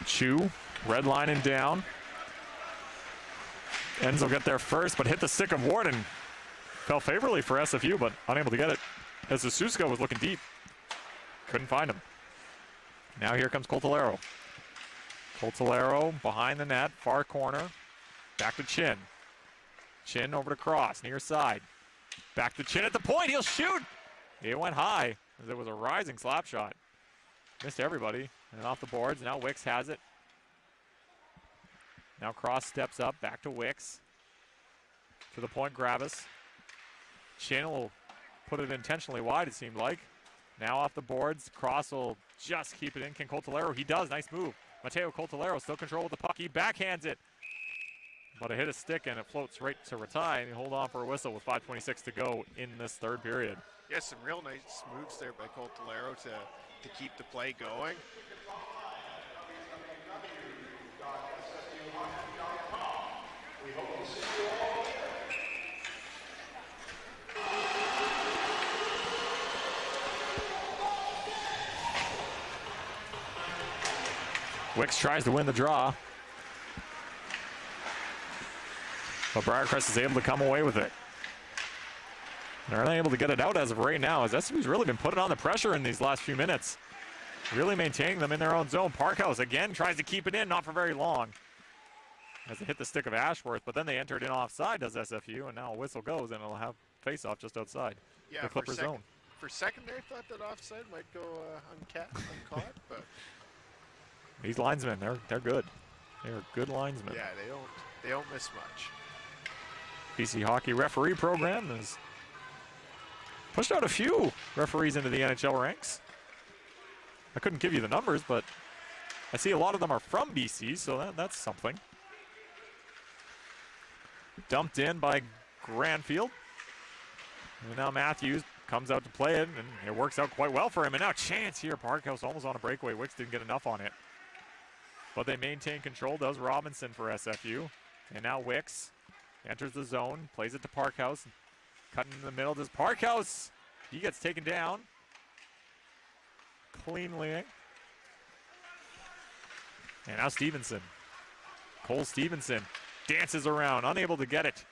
Chu, red line and down. Ends will get there first, but hit the stick of Ward and fell favorably for SFU, but unable to get it as the Susko was looking deep. Couldn't find him. Now here comes Coltolero. Coltolero behind the net, far corner. Back to Chin. Chin over to Cross, near side. Back to Chin at the point, he'll shoot! It went high, as it was a rising slap shot. Missed everybody, and off the boards, now Wicks has it. Now Cross steps up, back to Wicks. To the point, Gravis. Chin will put it intentionally wide, it seemed like. Now off the boards, Cross will just keep it in. Can Coltolero? He does, nice move. Mateo Coltolero still control with the puck, he backhands it. But it hit a stick and it floats right to Ratai, and he hold on for a whistle with 5:26 to go in this third period. Yeah, some real nice moves there by Coltolero to keep the play going. Wicks tries to win the draw, but Briercrest is able to come away with it. They're unable to get it out as of right now, as SFU's really been putting on the pressure in these last few minutes. Really maintaining them in their own zone. Parkhouse again tries to keep it in, not for very long, as they hit the stick of Ashworth, but then they entered in offside, does SFU, and now a whistle goes, and it'll have face-off just outside the Clippers zone. For a second there, I thought that offside might go uncaught, but these linesmen, they're good. They're good linesmen. Yeah, they don't miss much. BC Hockey referee program has pushed out a few referees into the NHL ranks. I couldn't give you the numbers, but I see a lot of them are from BC, so that's something. Dumped in by Granfield. And now Matthews comes out to play it, and it works out quite well for him. And now chance here. Parkhouse almost on a breakaway. Wicks didn't get enough on it. But they maintain control, does Robinson for SFU. And now Wicks enters the zone, plays it to Parkhouse. Cutting in the middle, does Parkhouse. He gets taken down. Cleanly. And now Stevenson. Cole Stevenson dances around, unable to get it.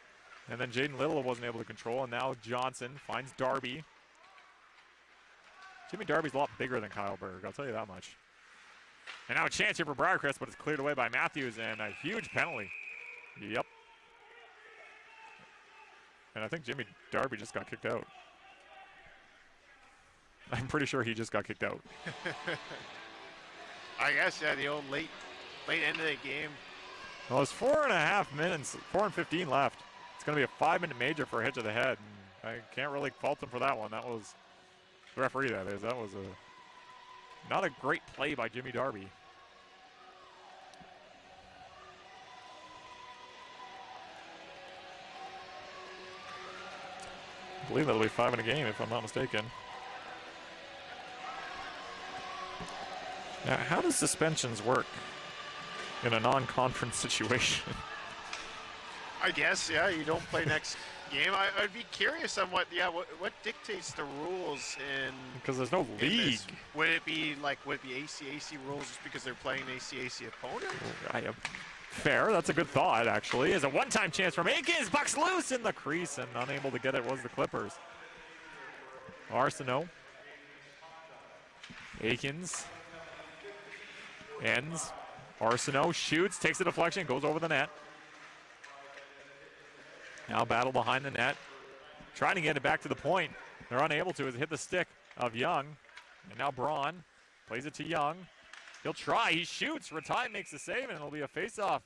And then Jaden Little wasn't able to control, and now Johnson finds Darby. Jimmy Darby's a lot bigger than Kyle Berg, I'll tell you that much. And now a chance here for Briercrest, but it's cleared away by Matthews, and a huge penalty. Yep. And I think Jimmy Darby just got kicked out. I'm pretty sure he just got kicked out. I guess, yeah, the old late end of the game. Well, there's 4.5 minutes, 4 and 15 left. It's going to be a 5-minute major for a hit to the head. And I can't really fault him for that one. That was the referee, that is. That was not a great play by Jimmy Darby. I believe that'll be 5 in a game if I'm not mistaken. Now, how does suspensions work in a non-conference situation? I guess, yeah, you don't play next game. I'd be curious on what dictates the rules in... Because there's no league. Would it be ACAC rules just because they're playing an ACAC opponent? Fair, that's a good thought, actually. Is a one-time chance from Aikens. Bucks loose in the crease, and unable to get it was the Clippers. Arsenault. Aikens. Ends. Arsenault shoots, takes a deflection, goes over the net. Now battle behind the net. Trying to get it back to the point. They're unable to as it hit the stick of Young. And now Braun plays it to Young. He'll try, he shoots. Ratai makes the save, and it'll be a face-off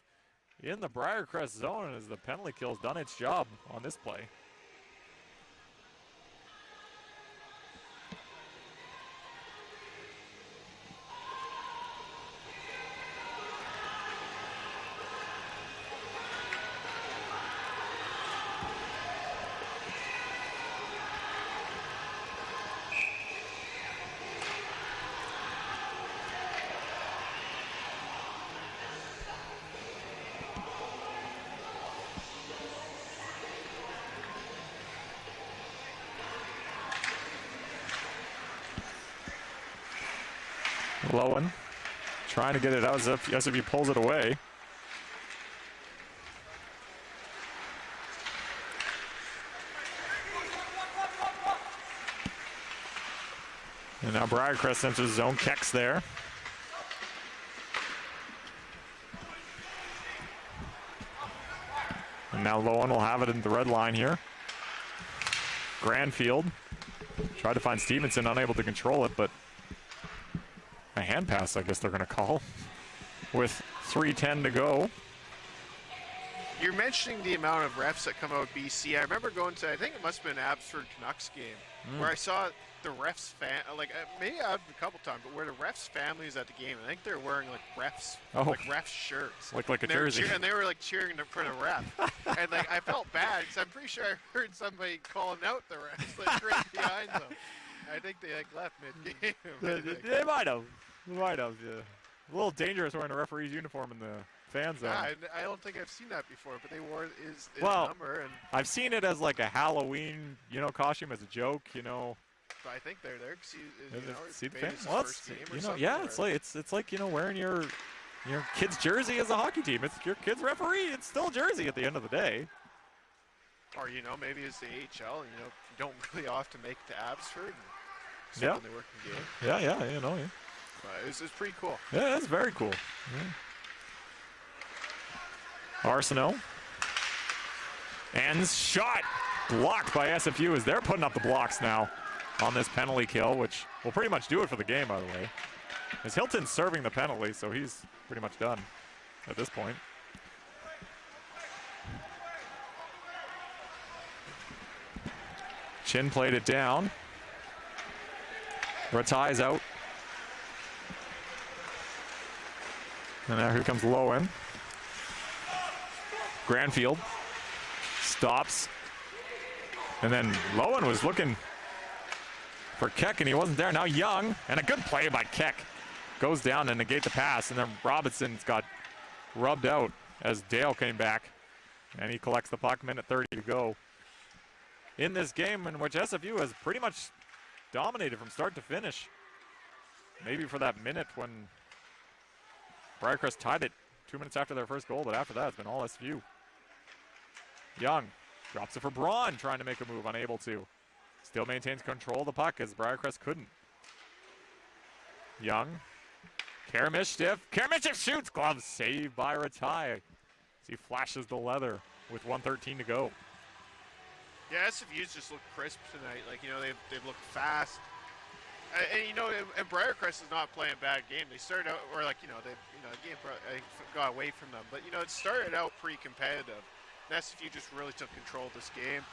in the Briercrest zone as the penalty kill's done its job on this play. Lowen trying to get it out as if SFU pulls it away. And now Briercrest enters zone. Keck's there. And now Lowen will have it in the red line here. Granfield tried to find Stevenson, unable to control it, but a hand pass, I guess they're going to call, with 3:10 to go. You're mentioning the amount of refs that come out of BC. I remember going to, I think it must have been Abbotsford Canucks game, where I saw the refs, maybe a couple times, but where the refs' families at the game, I think they're wearing like refs shirts. Like a jersey. And they were like cheering for the ref. And like I felt bad because I'm pretty sure I heard somebody calling out the refs like right behind them. I think they like left mid-game. They might have. Yeah. A little dangerous wearing a referee's uniform in the fan zone. Yeah, I don't think I've seen that before, but they wore his number. And I've seen it as like a Halloween, costume as a joke, But I think they're there. See the fan? Well, it's like wearing your kid's jersey as a hockey team. It's your kid's referee. It's still a jersey at the end of the day. Or maybe it's the AHL, and you don't really often make it to Abbotsford. Yeah. When they work in game. Yeah. But it's pretty cool. Yeah, it's very cool. Yeah. Arsenault. Ends shot blocked by SFU as they're putting up the blocks now on this penalty kill, which will pretty much do it for the game, by the way. As Hilton's serving the penalty, so he's pretty much done at this point. Chin played it down. Ratai's out. And now here comes Lowen. Granfield stops. And then Lowen was looking for Keck, and he wasn't there. Now Young, and a good play by Keck. Goes down and negate the pass, and then Robinson's got rubbed out as Dale came back. And he collects the puck, minute 30 to go. In this game in which SFU has pretty much dominated from start to finish. Maybe for that minute when Briercrest tied it 2 minutes after their first goal, but after that it's been all SFU. Young drops it for Braun, trying to make a move, unable to. Still maintains control of the puck as Briercrest couldn't. Young. Karamishtif shoots, glove saved by Ratai. As he flashes the leather with 1:13 to go. Yeah, SFU's just looked crisp tonight. They've looked fast. And Briercrest is not playing a bad game. They started out, the game got away from them. But, it started out pretty competitive. And SFU just really took control of this game.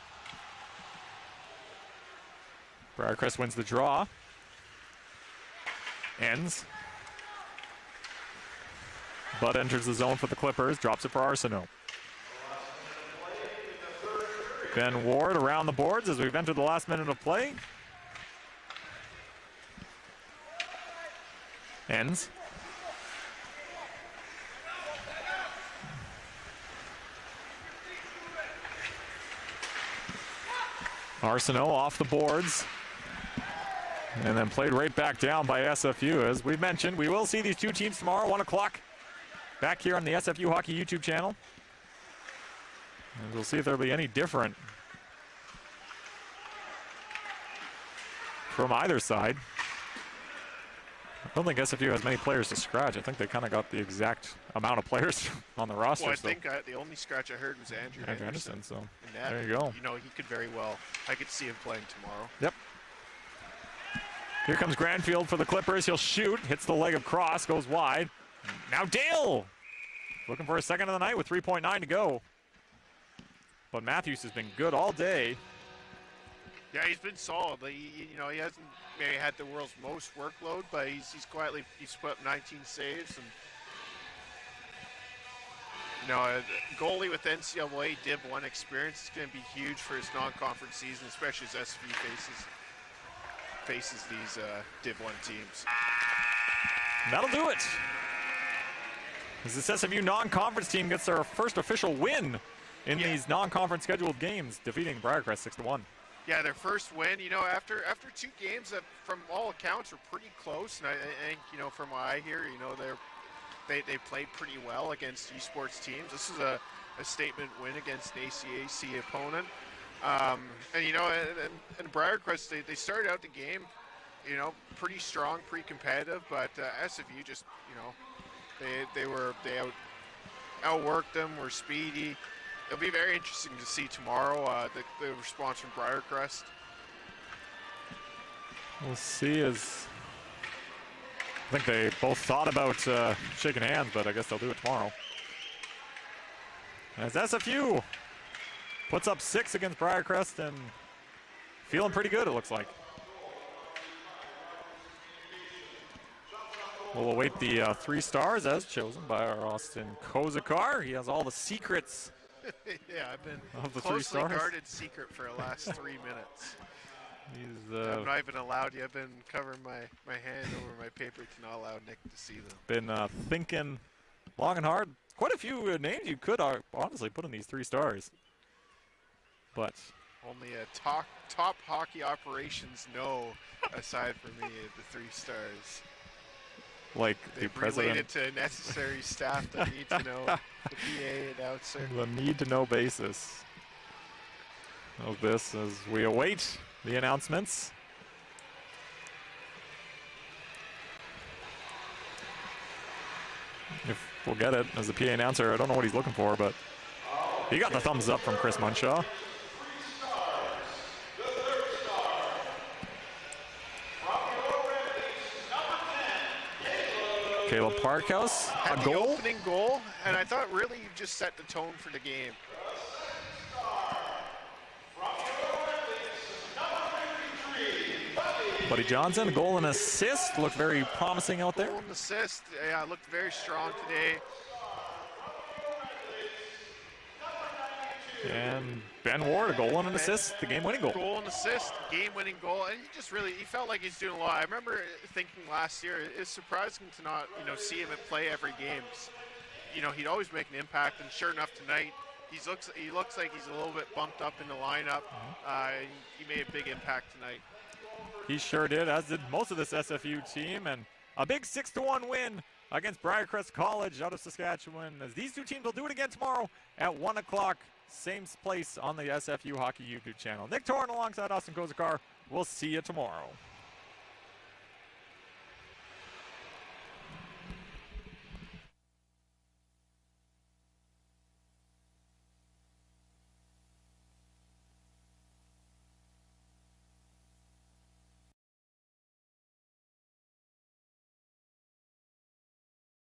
Briercrest wins the draw. Ends. Bud enters the zone for the Clippers. Drops it for Arsenault. Ben Ward around the boards as we've entered the last minute of play. Ends. Arsenault off the boards. And then played right back down by SFU. As we mentioned, we will see these two teams tomorrow, 1 o'clock, back here on the SFU Hockey YouTube channel. And we'll see if there'll be any different from either side. I don't think SFU has many players to scratch. I think they kind of got the exact amount of players on the roster. Well, I think the only scratch I heard was Andrew Henderson. So that, there you go. You know, he could very well. I could see him playing tomorrow. Yep. Here comes Granfield for the Clippers. He'll shoot, hits the leg of Cross, goes wide. Now Dale looking for a second of the night with 3.9 to go. But Matthews has been good all day. Yeah, he's been solid. You know, he hasn't maybe had the world's most workload, but he's quietly put up 19 saves. And you know, a goalie with NCAA Div 1 experience is going to be huge for his non-conference season, especially as SFU faces these Div 1 teams. That'll do it. As this SFU non-conference team gets their first official win in these non-conference scheduled games, defeating Briercrest 6-1. Yeah, their first win, you know, after 2 games that from all accounts are pretty close. And I think, you know, from what I hear, you know, they played pretty well against esports teams. This is a statement win against an ACAC opponent. And, you know, and Briercrest, they started out the game, you know, pretty strong, pretty competitive, but SFU just, you know, they outworked them, were speedy. It'll be very interesting to see tomorrow the response from Briercrest. We'll see. As I think they both thought about shaking hands, but I guess they'll do it tomorrow. As SFU puts up 6 against Briercrest and feeling pretty good, it looks like. We'll await the 3 stars as chosen by our Austin Kozakar. He has all the secrets. Yeah, I've been of the closely 3 stars. guarded secret for the last 3 minutes. He's I'm not even allowed you. I've been covering my hand over my paper to not allow Nick to see them. been thinking long and hard. Quite a few names you could honestly put in these 3 stars. But only a top hockey operations know, aside from me, the 3 stars. Like They've the president. related to necessary staff that need to know, the PA announcer. The need-to-know basis of this as we await the announcements. If we'll get it as the PA announcer, I don't know what he's looking for, but he got the thumbs up from Chris Munshaw. Caleb Parkhouse, Had a the goal. opening goal, and I thought really you just set the tone for the game. Buddy Johnson, a goal and assist. Looked very promising out there. Goal and assist, yeah, looked very strong today. And Ben Ward, a goal and an assist, the game-winning goal. Goal and assist, game-winning goal, and he felt like he's doing a lot. I remember thinking last year, it's surprising to not, you know, see him at play every game. You know, he'd always make an impact, and sure enough tonight, he looks like he's a little bit bumped up in the lineup. He made a big impact tonight. He sure did, as did most of this SFU team, and a big 6-1 win against Briercrest College out of Saskatchewan, as these 2 teams will do it again tomorrow at 1 o'clock. Same place on the SFU Hockey YouTube channel. Nick Torn alongside Austin Kozakar. We'll see you tomorrow.